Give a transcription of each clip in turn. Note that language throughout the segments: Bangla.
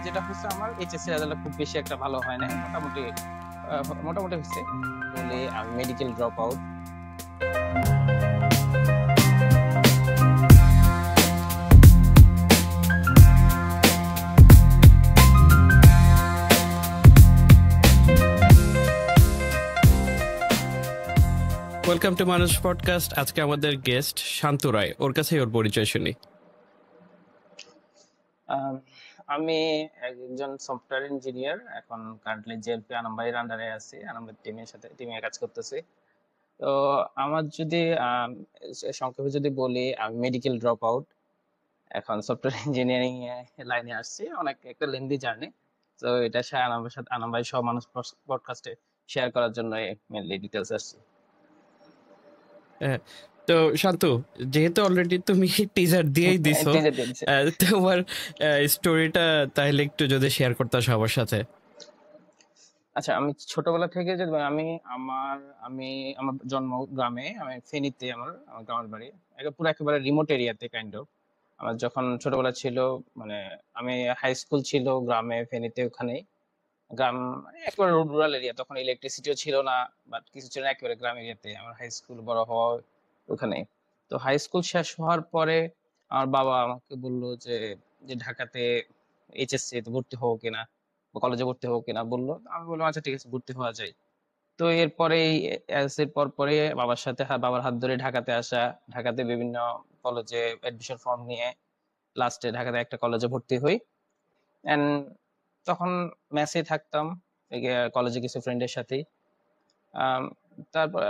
যেটা হচ্ছে আমার এইচএসসি রেজাল্ট খুব বেশি একটা ভালো হয় না, মোটামুটি মোটামুটি হচ্ছে বলে আমি medical drop out. Welcome to মানুষ পডকাস্ট। আজকে আমাদের গেস্ট শান্তু রায়, ওর কাছে ওর পরিচয় শুনি। আমি একজন সফটওয়্যার ইঞ্জিনিয়ার, এখন কারেন্টলি জেএলপি আনামবাইয়ের আন্ডারে আছি, আনামবাই টিমে কাজ করতেছি। তো আমার যদি সংক্ষেপে যদি বলি, আমি মেডিকেল ড্রপ আউট, এখন সফটওয়্যার ইঞ্জিনিয়ারিং লাইনে আসছি। অনেক একটা লেন্দি জার্নি, তো এটা আনামবাইয়ের সাথে আনামবাই সহ মানুষ পডকাস্টে শেয়ার করার জন্য মেনলি ডিটেলস আসছি। তো শান্তু, যেহেতু অলরেডি তুমি টিজার দিয়েই দিছো, তোমার স্টোরিটা তাহলে একটু যদি শেয়ার করতে সবার সাথে। আচ্ছা, আমি ছোটবেলা থেকে যদি আমি আমার জন্ম গ্রামে, আমি ফেনীতে, আমার গ্রামের বাড়ি একেবারে রিমোট এরিয়াতে কাইন্ড অফ। আমার যখন ছোটবেলা ছিল, মানে আমি হাই স্কুল ছিল গ্রামে ফেনীতে, ওখানেই গ্রাম একেবারে রুরাল এরিয়া, তখন ইলেকট্রিসিটিও ছিল না, বাট কিছু ছিল না, একেবারে গ্রাম এরিয়াতে আমার হাই স্কুল বড় হওয়া ওখানে। তো হাই স্কুল শেষ হওয়ার পরে আমার বাবা আমাকে বললো যে যে ঢাকাতে এইচএসসি তে ভর্তি হবো কিনা বা কলেজে ভর্তি হবো কিনা বললো। আমি বললাম আচ্ছা ঠিক আছে, ভর্তি হওয়া যায়। তো এরপরে এর পরে বাবার হাত ধরে ঢাকাতে আসা, ঢাকাতে বিভিন্ন কলেজে অ্যাডমিশন ফর্ম নিয়ে লাস্টে ঢাকাতে একটা কলেজে ভর্তি হই। এন্ড তখন মেসে থাকতাম কলেজে কিছু ফ্রেন্ডের সাথেই। তারপর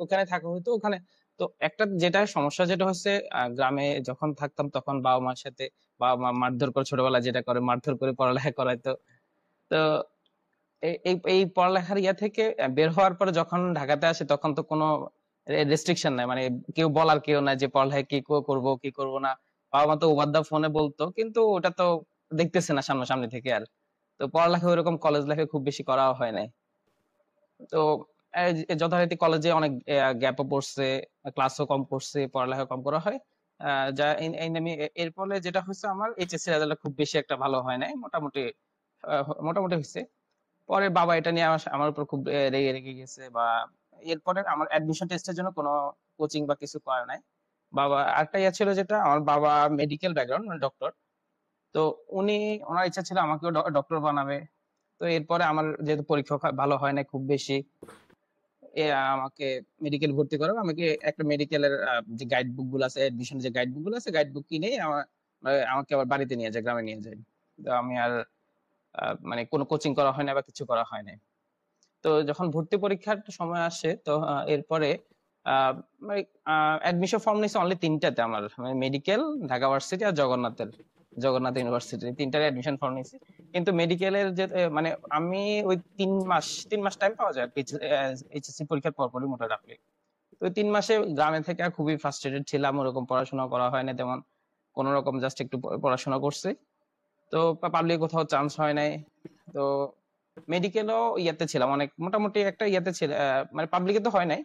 ওখানে থাকা হতো ওখানে। তো একটা যেটা সমস্যা যেটা হচ্ছে, গ্রামে যখন থাকতাম তখন বাবা মার সাথে, বাবা মা মারধর করে, ছোটবেলায় যেটা করে মারধর করে পড়ালেখা করাইতো। তো এই পড়ালেখার থেকে বের হওয়ার পরে যখন ঢাকাতে আসে, তখন তো কোনো রেস্ট্রিকশন নাই, মানে কেউ বলার কেউ নাই যে পড়ালেখা কি করব কি করব না। বাবা মা তো ওভার দা ফোনে বলতো, কিন্তু ওটা তো দেখতেছে না সামনাসামনি থেকে। আর তো পড়ালেখা ওইরকম কলেজ লাইফে খুব বেশি করা হয় নাই। তো যথারীতি কলেজে অনেক গ্যাপও পড়ছে, ক্লাসও কম করছে, পড়ালেখা কম করা হয়। যা আমি এর ফলে যেটা হচ্ছে, আমার এইচএসসি রেজাল্ট খুব বেশি একটা ভালো হয় নাই, মোটামুটি মোটামুটি হয়েছে। পরে বাবা এটা নিয়ে আমার উপর খুব রেগে রেগে গেছে, বা এরপরে আমার অ্যাডমিশন টেস্টের জন্য কোনো কোচিং বা কিছু করে নাই। বাবা আরেকটা ছিল, যেটা আমার বাবা মেডিকেল ব্যাকগ্রাউন্ড, মানে ডক্টর। তো ওনার ইচ্ছা ছিল আমাকেও ডক্টর বানাবে। তো এরপরে আমার যেহেতু পরীক্ষা ভালো হয় না খুব বেশি, আমাকে মেডিকেল ভর্তি করাবে। আমাকে একটা মেডিকেলের যে গাইড বুক গুলো আছে, এডমিশন যে গাইড বুক গুলো আছে, গাইড বুক কিনে আমাকে আবার বাড়িতে নিয়ে যায়, গ্রামে নিয়ে যায়। তো আমি আর মানে কোনো কোচিং করা হয় না বা কিছু করা হয় না। তো যখন ভর্তি পরীক্ষার সময় আসে, তো এরপরে অ্যাডমিশন ফর্ম নিয়েছে অনলি তিনটাতে, আমার মেডিকেল, ঢাকা ভার্সিটি আর জগন্নাথ ইউনিভার্সিটি, তিনটার অ্যাডমিশন ফর্ম নিয়েছি। কিন্তু মেডিকেলের যে মানে আমি ওই 3 মাস টাইম পাওয়া যায় এইচএসসি পরীক্ষার পরপরই মোটামুটি। তো ওই 3 মাসে গ্রামে থেকে খুবই ফ্রাস্ট্রেটেড ছিলাম, ওরকম পড়াশোনা করা হয় না তেমন, কোন রকম জাস্ট একটু পড়াশোনা করছি। তো পাবলিক কোথাও চান্স হয় নাই। তো মেডিকেলও ছিলাম অনেক, মোটামুটি একটা ছিল, মানে পাবলিকে তো হয় নাই,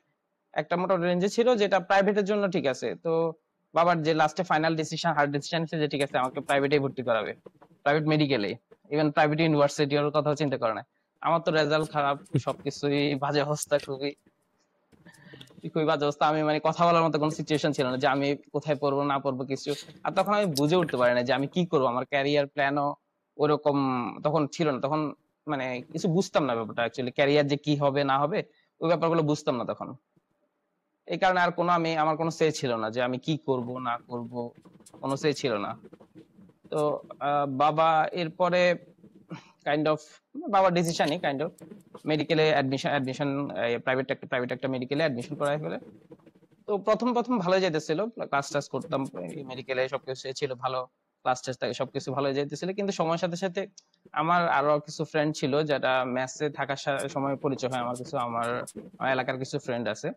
একটা মোটামুটি রেঞ্জে ছিল, যেটা প্রাইভেটের জন্য ঠিক আছে। তো বাবার যে লাস্টে ফাইনাল ডিসিশন, হার্ড ডিসিশন যে ঠিক আছে আমাকে প্রাইভেটে ভর্তি করাবে, প্রাইভেট মেডিকেলে, ইভেন প্রাইভেট ইউনিভার্সিটির কথাও চিন্তা করে না। আমার তো রেজাল্ট খারাপ, সবকিছুই বাজে অবস্থা, খুবই খুবই বাজে অবস্থা। আমি মানে কথা বলার মতো কোনো সিচুয়েশন ছিল না যে আমি কোথায় পড়বো না পড়বো কিছু। আর তখন আমি বুঝে উঠতে পারি না যে আমি কি করবো, আমার ক্যারিয়ার প্ল্যানও ওরকম তখন ছিল না। তখন মানে কিছু বুঝতাম না ব্যাপারটা, অ্যাকচুয়ালি ক্যারিয়ার যে কি হবে না হবে ওই ব্যাপারগুলো বুঝতাম না তখন। এই কারণে আর আমার কোনো সে ছিল না যে আমি কি করব না করব, কোনো সে ছিল না। তো বাবা এরপরে কাইন্ড অফ, বাবার ডিসিশনই কাইন্ড অফ মেডিকেলে অ্যাডমিশন, প্রাইভেট একটা মেডিকেলে অ্যাডমিশন করায় ফেলে। তো প্রথম প্রথম ভালো যাইতেছিল, ক্লাস টাস করতাম মেডিকেলে, সবকিছু ছিল ভালো, ক্লাস টেস্ট থাকে সবকিছু ভালো যাইতেছিল। কিন্তু সময়ের সাথে সাথে আমার আরো কিছু ফ্রেন্ড ছিল, যারা মেসে থাকার সময় পরিচয় হয় আমার, আমার এলাকার কিছু ফ্রেন্ড আছে,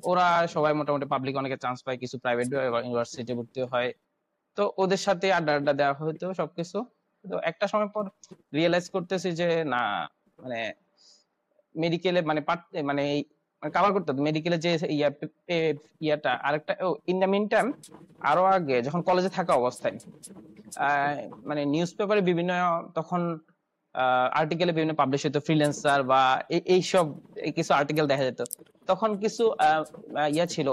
ওরা সবাই মোটামুটি পাবলিক অনেকে চান্স পায়, কিছু প্রাইভেট ইউনিভার্সিটি ভর্তি হয়। তো ওদের সাথে আড্ডা আড্ডা দেওয়া হতো সবকিছু। তো একটা সময় পর রিয়েলাইজ করতেছি যে না, মানে মেডিকেলে মানে কভার করতে হতো মেডিকেলে যে ইয়াটা। আরেকটা ইন দ্য মিন টাইম আরো আগে যখন কলেজে থাকা অবস্থায় মানে নিউজ পেপারে বিভিন্ন তখন আর্টিকেলে বিভিন্ন পাবলিশ হতো ফ্রিল্যান্সার বা এইসব কিছু আর্টিকেল দেখা যেত। তখন কিছু ইয়া ছিল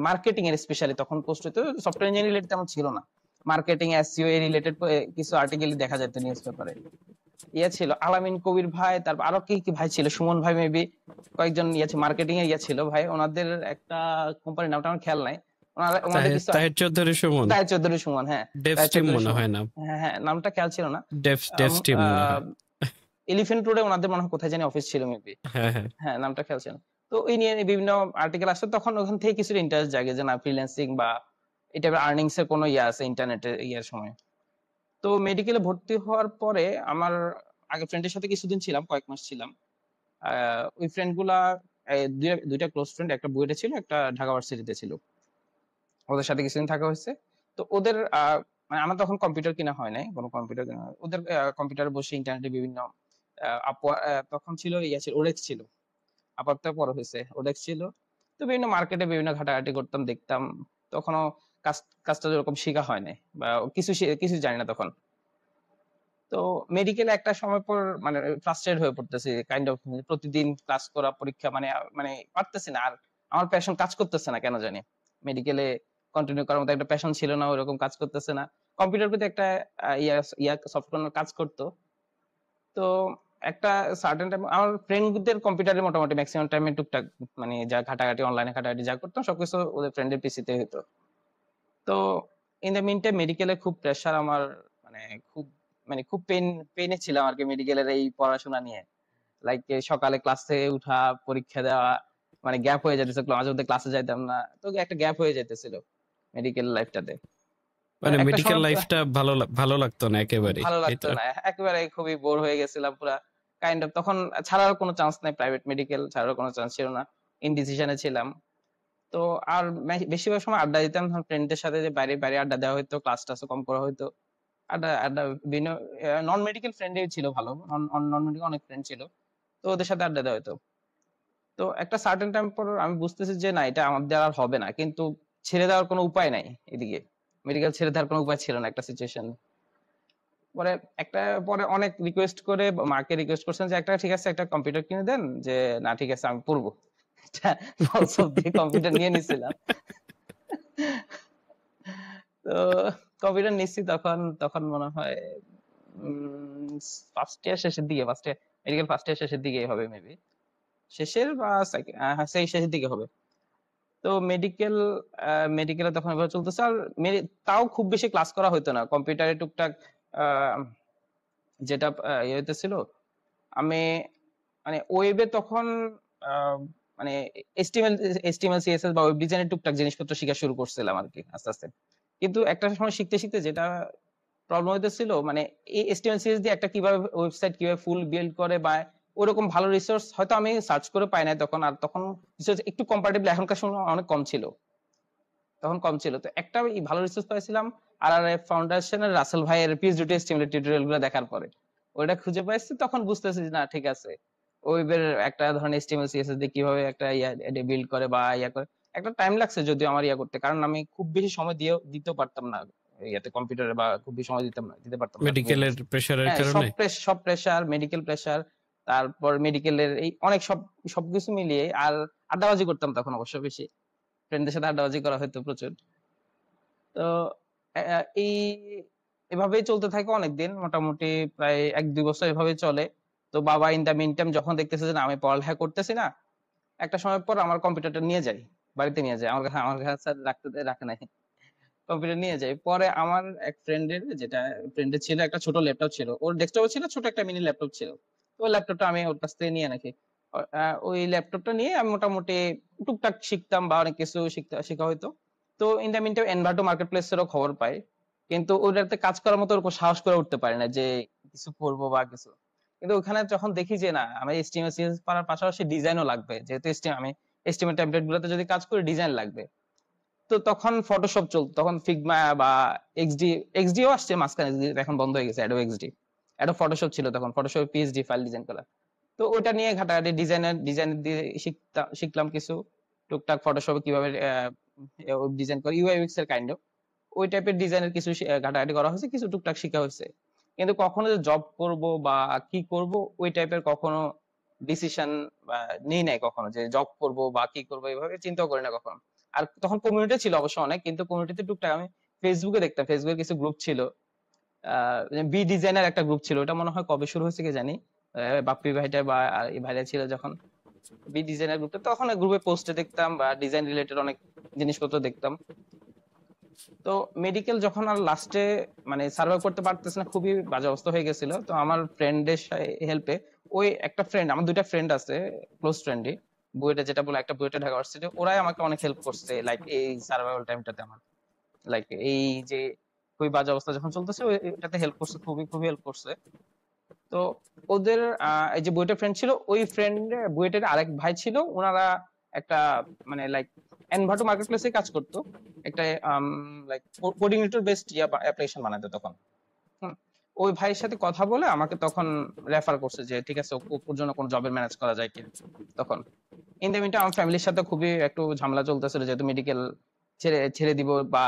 মার্কেটিং এর, স্পেশালি তখন পোস্ট হতো, সফটওয়্যার ইঞ্জিনিয়ারিং রিলেটেড তেমন ছিল না, মার্কেটিং এসইও এর রিলেটেড কিছু আর্টিকেল দেখা যেত নিউজ পেপারে। ইয়া ছিল আলামিন কবির ভাই, তারপর আরো কি কি ভাই ছিল, সুমন ভাই মেবি, কয়েকজন ইয়া ছিল মার্কেটিং এর ইয়া ছিল ভাই, ওনাদের একটা কোম্পানির নামটা আমার খেয়াল নাই। ওনাদের কিছু তাহের চৌধুরী সুমন, তাহের চৌধুরী সুমন, হ্যাঁ ডেভস টিম মনে হয় না, হ্যাঁ হ্যাঁ নামটা খেয়াল ছিল না। ডেভস টিম মনে হয়। এলিফ্যান্ট রোডে ওনাদের মনে হয় কোথায় জানি অফিস ছিল মেবি, হ্যাঁ হ্যাঁ হ্যাঁ নামটা খেয়াল ছিল না। তো এই নিয়ে বিভিন্ন আর্টিকেল আসছে, তখন ওখান থেকে কিছু ইন্টারেস্ট জাগে যে না ফ্রিল্যান্সিং বা এটা আর্নিংস এর কোনো ইয়া আছে ইন্টারনেটে ইয়ার সময়। তো মেডিকেলে ভর্তি হওয়ার পরে আমার আগে ফ্রেন্ডের সাথে কিছুদিন ছিলাম, কয়েক মাস ছিলাম। ওই ফ্রেন্ড গুলা দুইটা ক্লোজ ফ্রেন্ড, একটা বুয়েটে ছিল, একটা ঢাকা ভার্সিটিতে ছিল, ওদের সাথে কিছুদিন থাকা হয়েছে। তো ওদের মানে আমার তখন কম্পিউটার কিনা হয় নাই, কোনো কম্পিউটার কিনা হয় নাই। ওদের কম্পিউটারে বসে ইন্টারনেটে বিভিন্ন তখন ছিল ইয়া ছিল ওরেক্স ছিল, আপাতত পরে হয়েছে ওডেক্স ছিল। তো বিভিন্ন মার্কেটে বিভিন্ন ঘাটাঘাটি করতাম, দেখতাম। তখনও কাজ কাজটা যেরকম শেখা হয় নাই বা কিছু জানি না তখন। তো মেডিকেলে একটা সময় পর মানে ফ্রাস্ট্রেটেড হয়ে পড়তেছি কাইন্ড অফ, প্রতিদিন ক্লাস করা, পরীক্ষা, মানে পারতেছি না আর, আমার প্যাশন কাজ করতেছে না কেন জানি। মেডিকেলে কন্টিনিউ করার মতো একটা প্যাশন ছিল না, ওইরকম কাজ করতেছে না। কম্পিউটার প্রতি একটা ইয়া ইয়া সফটওয়্যার কাজ করতো। তো একটা সার্টেন টাইম আমার ফ্রেন্ডদের কম্পিউটারে মোটামুটি ম্যাক্সিমাম টাইমে টুকটাক মানে যা ঘাটাঘাটি, অনলাইনে ঘাটাঘাটি যা করতাম সবকিছু ওদের ফ্রেন্ডের পিসিতে হতো। তো ইন দ্য মিন টাইম মেডিকেলে খুব প্রেশার আমার, মানে খুব খুব পেইনে ছিলাম আর কি মেডিকেলের এই পড়াশোনা নিয়ে। লাইক সকালে ক্লাসে উঠা, পরীক্ষা দেওয়া, মানে গ্যাপ হয়ে যেতেছে, মাঝে মধ্যে ক্লাসে যাইতাম না, তো একটা গ্যাপ হয়ে যেতেছিল মেডিকেল লাইফটাতে। মানে একটা মেডিকেল সময় লাইফটা ভালো লাগতো না একেবারে, ভালো লাগতো না, একেবারে খুবই বোর হয়ে গেছিলাম পুরা কাইন্ড অফ। তখন ছাড়ার কোনো চান্স নাই, প্রাইভেট মেডিকেল ছাড়ার কোনো চান্স ছিল না, ইনডিসিশনে ছিলাম। তো আর বেশিরভাগ সময় আড্ডা দিতাম ফ্রেন্ডদের সাথে, যে বাইরে বাইরে আড্ডা দেওয়া হতো, ক্লাস টাসও কম করা হতো। আড্ডা আড্ডা বিভিন্ন নন মেডিকেল ফ্রেন্ডই ছিল ভালো, নন মেডিকেল অনেক ফ্রেন্ড ছিল, তো ওদের সাথে আড্ডা দেওয়া হতো। তো একটা সার্টেন টাইম পর আমি বুঝতেছি যে না এটা আমার দ্বারা আর হবে না, কিন্তু ছেড়ে দেওয়ার কোনো উপায় নাই। এদিকে মেডিকেল ছেড়ে দেওয়ার কোনো উপায় ছিল না একটা সিচুয়েশন। পরে একটা পরে অনেক রিকোয়েস্ট করে মাকে রিকোয়েস্ট করছেন যে একটা ঠিক আছে একটা কম্পিউটার কিনে দেন, যে না ঠিক আছে আমি পড়বো, কম্পিউটার নিয়ে নিছিলাম। তো কম্পিউটার নিচ্ছি তখন, মনে হয় ফার্স্ট ইয়ার শেষের দিকে, মেডিকেল ফার্স্ট ইয়ার শেষের দিকে হবে মেবি, শেষের বা সেই শেষের দিকে হবে। তো মেডিকেলে তখন এভাবে চলতেছে। আর তাও খুব বেশি ক্লাস করা হতো না, কম্পিউটারে টুকটাক যেটা ইয়ে হইতেছিল, আমি মানে ওয়েবে তখন আহ, মানে এইচটিএমএল সিএসএস বা ওয়েব ডিজাইনের টুকটাক জিনিসপত্র শেখা শুরু করছিলাম আর কি আস্তে আস্তে। কিন্তু একটা সময় শিখতে শিখতে যেটা প্রবলেম হইতেছিল, মানে এই এইচটিএমএল সিএসএস দিয়ে একটা কিভাবে ওয়েবসাইট কিভাবে ফুল বিল্ড করে বা ওরকম ভালো রিসোর্স হয়তো আমি সার্চ করে পাই নাই তখন। আর তখন রিসোর্স একটু কম্পারেটিভলি এখনকার সময় অনেক কম ছিল, তখন কম ছিল। তো একটা ভালো রিসোর্স পাইছিলাম আর আর ফাউন্ডেশনের রাসেল ভাইয়ের পিএইচডি এইচটিএমএল টিউটোরিয়াল গুলো দেখার পরে ওইটা খুঁজে পাইছি, তখন বুঝতেছি যে না ঠিক আছে ওয়েবের একটা ধরনের এইচটিএমএল সিএসএস দিয়ে কিভাবে একটা ইয়া বিল্ড করে বা ইয়া করে। একটা টাইম লাগছে যদিও আমার ইয়া করতে, কারণ আমি খুব বেশি সময় দিতে পারতাম না ইয়াতে কম্পিউটারে, বা খুব বেশি সময় দিতে পারতাম না। মেডিকেলের প্রেসারের হ্যাঁ কারণে সব প্রেসার, মেডিকেল প্রেসার, তারপর মেডিকেলের এই অনেক সবকিছু মিলিয়ে। আর আড্ডাবাজি করতাম তখন অবশ্য বেশি, ফ্রেন্ডদের সাথে আড্ডাবাজি করা হতো প্রচুর। তো এই এভাবেই চলতে থাকে অনেকদিন, মোটামুটি প্রায় 1-2 বছর এভাবেই চলে। তো বাবা ইন দা মিন টাইম যখন দেখতেছে যে না আমি পড়ালেখা করতেছি না, একটা সময় পর আমার কম্পিউটারটা নিয়ে যায়, বাড়িতে নিয়ে যায়, আমার কাছে আর রাখে নাই, কম্পিউটার নিয়ে যায়। পরে আমার এক ফ্রেন্ডের ছিল একটা ছোট ল্যাপটপ ছিল, ওর ডেস্কটপ ছিল, ছোট একটা মিনি ল্যাপটপ ছিল। তো ওই ল্যাপটপটা আমি ওর কাছ থেকে নিয়ে নাকি ওই ল্যাপটপটা নিয়ে আমি মোটামুটি টুকটাক শিখতাম বা অনেক কিছু শেখা হইতো। তো in the meantime Envato market প্লেসেরও খবর পাই, কিন্তু ওটাতে কাজ করার মতো ওরকম সাহস করে উঠতে পারি না যে কিছু করবো বা কিছু। কিন্তু ওখানে যখন দেখি যে না আমি এইচটিএমএল সিএসএস পারার পাশাপাশি ডিজাইনও লাগবে, যেহেতু আমি এইচটিএমএল টেমপ্লেট গুলোতে যদি কাজ করি ডিজাইন লাগবে। তো তখন ফটোশপ চলতো, তখন ফিগমা বা এক্সডিও আসছে মাঝখানে, এখন বন্ধ হয়ে গেছে, অ্যাডোব এক্সডি, অ্যাডোব ফটোশপ ছিল তখন, ফটোশপ পিএইচডি ফাইল ডিজাইন করা। তো তো ওইটা নিয়ে ঘাটাঘাটি ডিজাইন দিয়ে শিখলাম কিছু টুকটাক, ফটোশপে কিভাবে ডিজাইন করে, ইউআই ইউএক্স এর কাইন্ড অফ ওই টাইপের ডিজাইনের কিছু ঘাটাঘাটি করা হয়েছে, কিছু টুকটাক শেখা হয়েছে। কিন্তু কখনো যে জব করব বা কি করব ওই টাইপের কখনো ডিসিশন নেই নাই কখনো, যে জব করব বা কি করব এইভাবে চিন্তা করি না কখনো। আর তখন কমিউনিটি ছিল অবশ্য অনেক, কিন্তু কমিউনিটিতে টুকটাক আমি ফেসবুকে দেখতাম, ফেসবুকে কিছু গ্রুপ ছিল, বি ডিজাইনার একটা গ্রুপ ছিল, ওটা মনে হয় কবে শুরু হয়েছে কি জানি, বাপ্পি ভাইটা বা এই ভাইরা ছিল যখন বি ডিজাইনার গ্রুপটা, তখন গ্রুপে পোস্টে দেখতাম বা ডিজাইন রিলেটেড অনেক জিনিসপত্র দেখতাম। তো মেডিকেল যখন আর লাস্টে মানে সার্ভাইভ করতে পারতেছে না, খুবই বাজে অবস্থা হয়ে গেছিল, তো আমার ফ্রেন্ডের হেল্পে, ওই একটা ফ্রেন্ড, আমার দুইটা ফ্রেন্ড আছে ক্লোজ ফ্রেন্ডই, বুয়েটে যেটা বলে, একটা বুয়েটে ঢাকা ইউনিভার্সিটি, ওরাই আমাকে অনেক হেল্প করছে লাইক এই সার্ভাইভাল টাইমটাতে আমার, লাইক এই যে খুবই বাজে অবস্থা যখন চলতেছে ওইটাতে হেল্প করছে, খুবই খুবই হেল্প করছে। তো ওদের এই যে বুয়েটের ফ্রেন্ড ছিল, ওই ফ্রেন্ড বুয়েটের আরেক ভাই ছিল, ওনারা একটা মানে লাইক এনভাটো মার্কেট প্লেসে কাজ করতো, একটা লাইক কোঅর্ডিনেটর বেসড অ্যাপ্লিকেশন বানাতো তখন। ওই ভাইয়ের সাথে কথা বলে আমাকে তখন রেফার করছে যে ঠিক আছে ওর জন্য কোন জবের ম্যানেজ করা যায় কি। তখন ইন দ্য মিনটা আমার ফ্যামিলির সাথে খুবই একটু ঝামেলা চলতেছিল, যেহেতু মেডিকেল ছেড়ে ছেড়ে দিব বা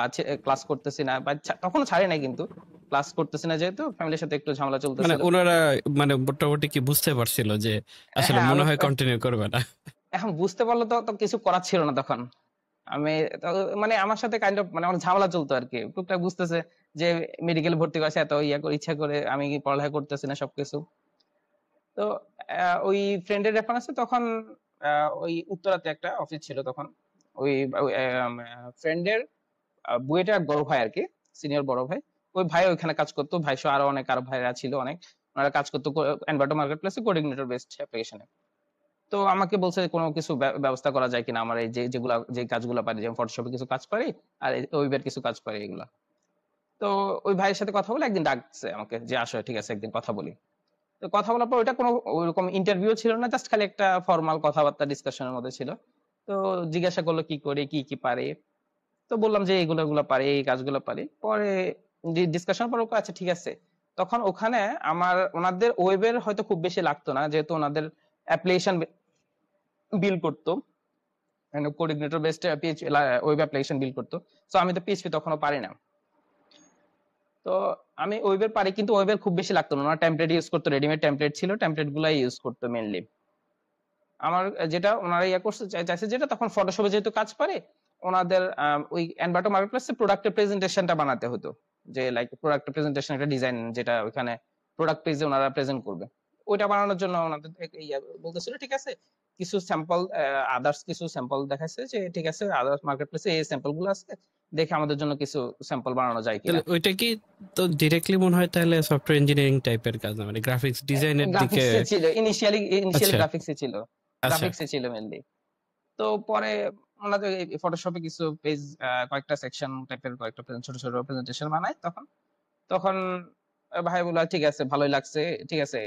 ক্লাস করতেছি না, বা তখনও ছাড়ি নাই, কিন্তু ক্লাস করতেছি না যেহেতু ফ্যামিলির সাথে একটু ঝামেলা মানে চলতেছিল। ওনারা মানে মোটামুটি কি বুঝতে পারছিল যে আসলে হ্যাঁ মনে আমি হয় কন্টিনিউ করবে না? এখন বুঝতে পারলো তো তো কিছু করার ছিল না তখন। আমি মানে আমার সাথে কাইন্ড অফ মানে অনেক ঝামেলা চলতো আর কি, টুকটাক বুঝতেছে যে মেডিকেল ভর্তি করছে এত ইয়া করে ইচ্ছা করে, আমি কি পড়ালেখা করতেছি না সবকিছু। তো ওই ফ্রেন্ডের রেফারেন্সে তখন ওই উত্তরাতে একটা অফিস ছিল তখন, ওই ফ্রেন্ডের বুয়েটের এক বড় ভাই আর কি, সিনিয়র বড় ভাই, ওই ভাই ওইখানে কাজ করতো, ভাই সহ আরো অনেক আরো ভাইরা ছিল অনেক, ওনারা কাজ করতো এনভাটো মার্কেট প্লেসে কোঅর্ডিনেটর বেসড অ্যাপ্লিকেশনে। তো আমাকে বলছে কোনো কিছু ব্যবস্থা করা যায় কিনা, আমার এই যেগুলা যে কাজগুলো পারি, যেমন ফটোশপে কিছু কাজ পারি আর ওয়েবের কিছু কাজ পারি এগুলা। তো ওই ভাইয়ের সাথে কথা বলে একদিন ডাকছে আমাকে যে আসো ঠিক আছে একদিন কথা বলি। তো কথা বলার পর ওইটা কোনো ওইরকম ইন্টারভিউ ছিল না, জাস্ট খালি একটা ফর্মাল কথাবার্তা ডিসকাশনের মধ্যে ছিল। তো জিজ্ঞাসা করলো কি করি কি কি পারি, তো বললাম যে এইগুলো এগুলো পারি, এই কাজগুলো পারি। পরে ডিসকাশন পর আচ্ছা ঠিক আছে, তখন ওখানে আমার ওনাদের ওয়েবের হয়তো খুব বেশি লাগতো না, যেহেতু ওনাদের অ্যাপ্লিকেশন বিল করতো, কোঅর্ডিনেটর বেসড ওয়েব অ্যাপ্লিকেশন বিল করতো। সো আমি তো পিএইচপি তখনও পারি না, তো আমি ওয়েবের পারি কিন্তু ওয়েবের খুব বেশি লাগতো না, ওনারা টেমপ্লেট ইউজ করতো, রেডিমেড টেমপ্লেট ছিল, টেমপ্লেট গুলাই ইউজ করতো মেইনলি। আমার যেটা ওনারা ইয়া করতে চাইছে যেটা, তখন ফটোশপে যেহেতু কাজ পারে, ওনাদের ওই এনভাটো মার্কেটপ্লেসে প্রোডাক্টের প্রেজেন্টেশনটা বানাতে হতো, যে লাইক প্রোডাক্টের প্রেজেন্টেশন একটা ডিজাইন যেটা ওখানে প্রোডাক্ট পেজে ওনারা প্রেজেন্ট করবে, ওইটা বানানোর জন্য ওনাদের ইয়া বলতেছিল ঠিক আছে, কিছু স্যাম্পল আদার্স কিছু স্যাম্পল দেখাচ্ছে যে ঠিক আছে আদার্স মার্কেটপ্লেসে এই স্যাম্পল গুলো আছে, দেখে আমাদের জন্য কিছু স্যাম্পল বানানো যায় কিনা। তাহলে ওইটা কি তো ডিরেক্টলি মনে হয় তাহলে সফটওয়্যার ইঞ্জিনিয়ারিং টাইপের কাজ না, মানে গ্রাফিক্স ডিজাইনের দিকে? গ্রাফিক্সে ছিল ইনিশিয়ালি, আচ্ছা গ্রাফিক্সে ছিল, আচ্ছা। গ্রাফিক্সে ছিল মেনলি। তো পরে ওনাদের ফটোশপে কিছু পেজ কয়েকটা সেকশন টাইপের কয়েকটা ছোট ছোট প্রেজেন্টেশন বানায় তখন। তখন ভাই বলল ঠিক আছে ভালোই লাগছে, ঠিক আছে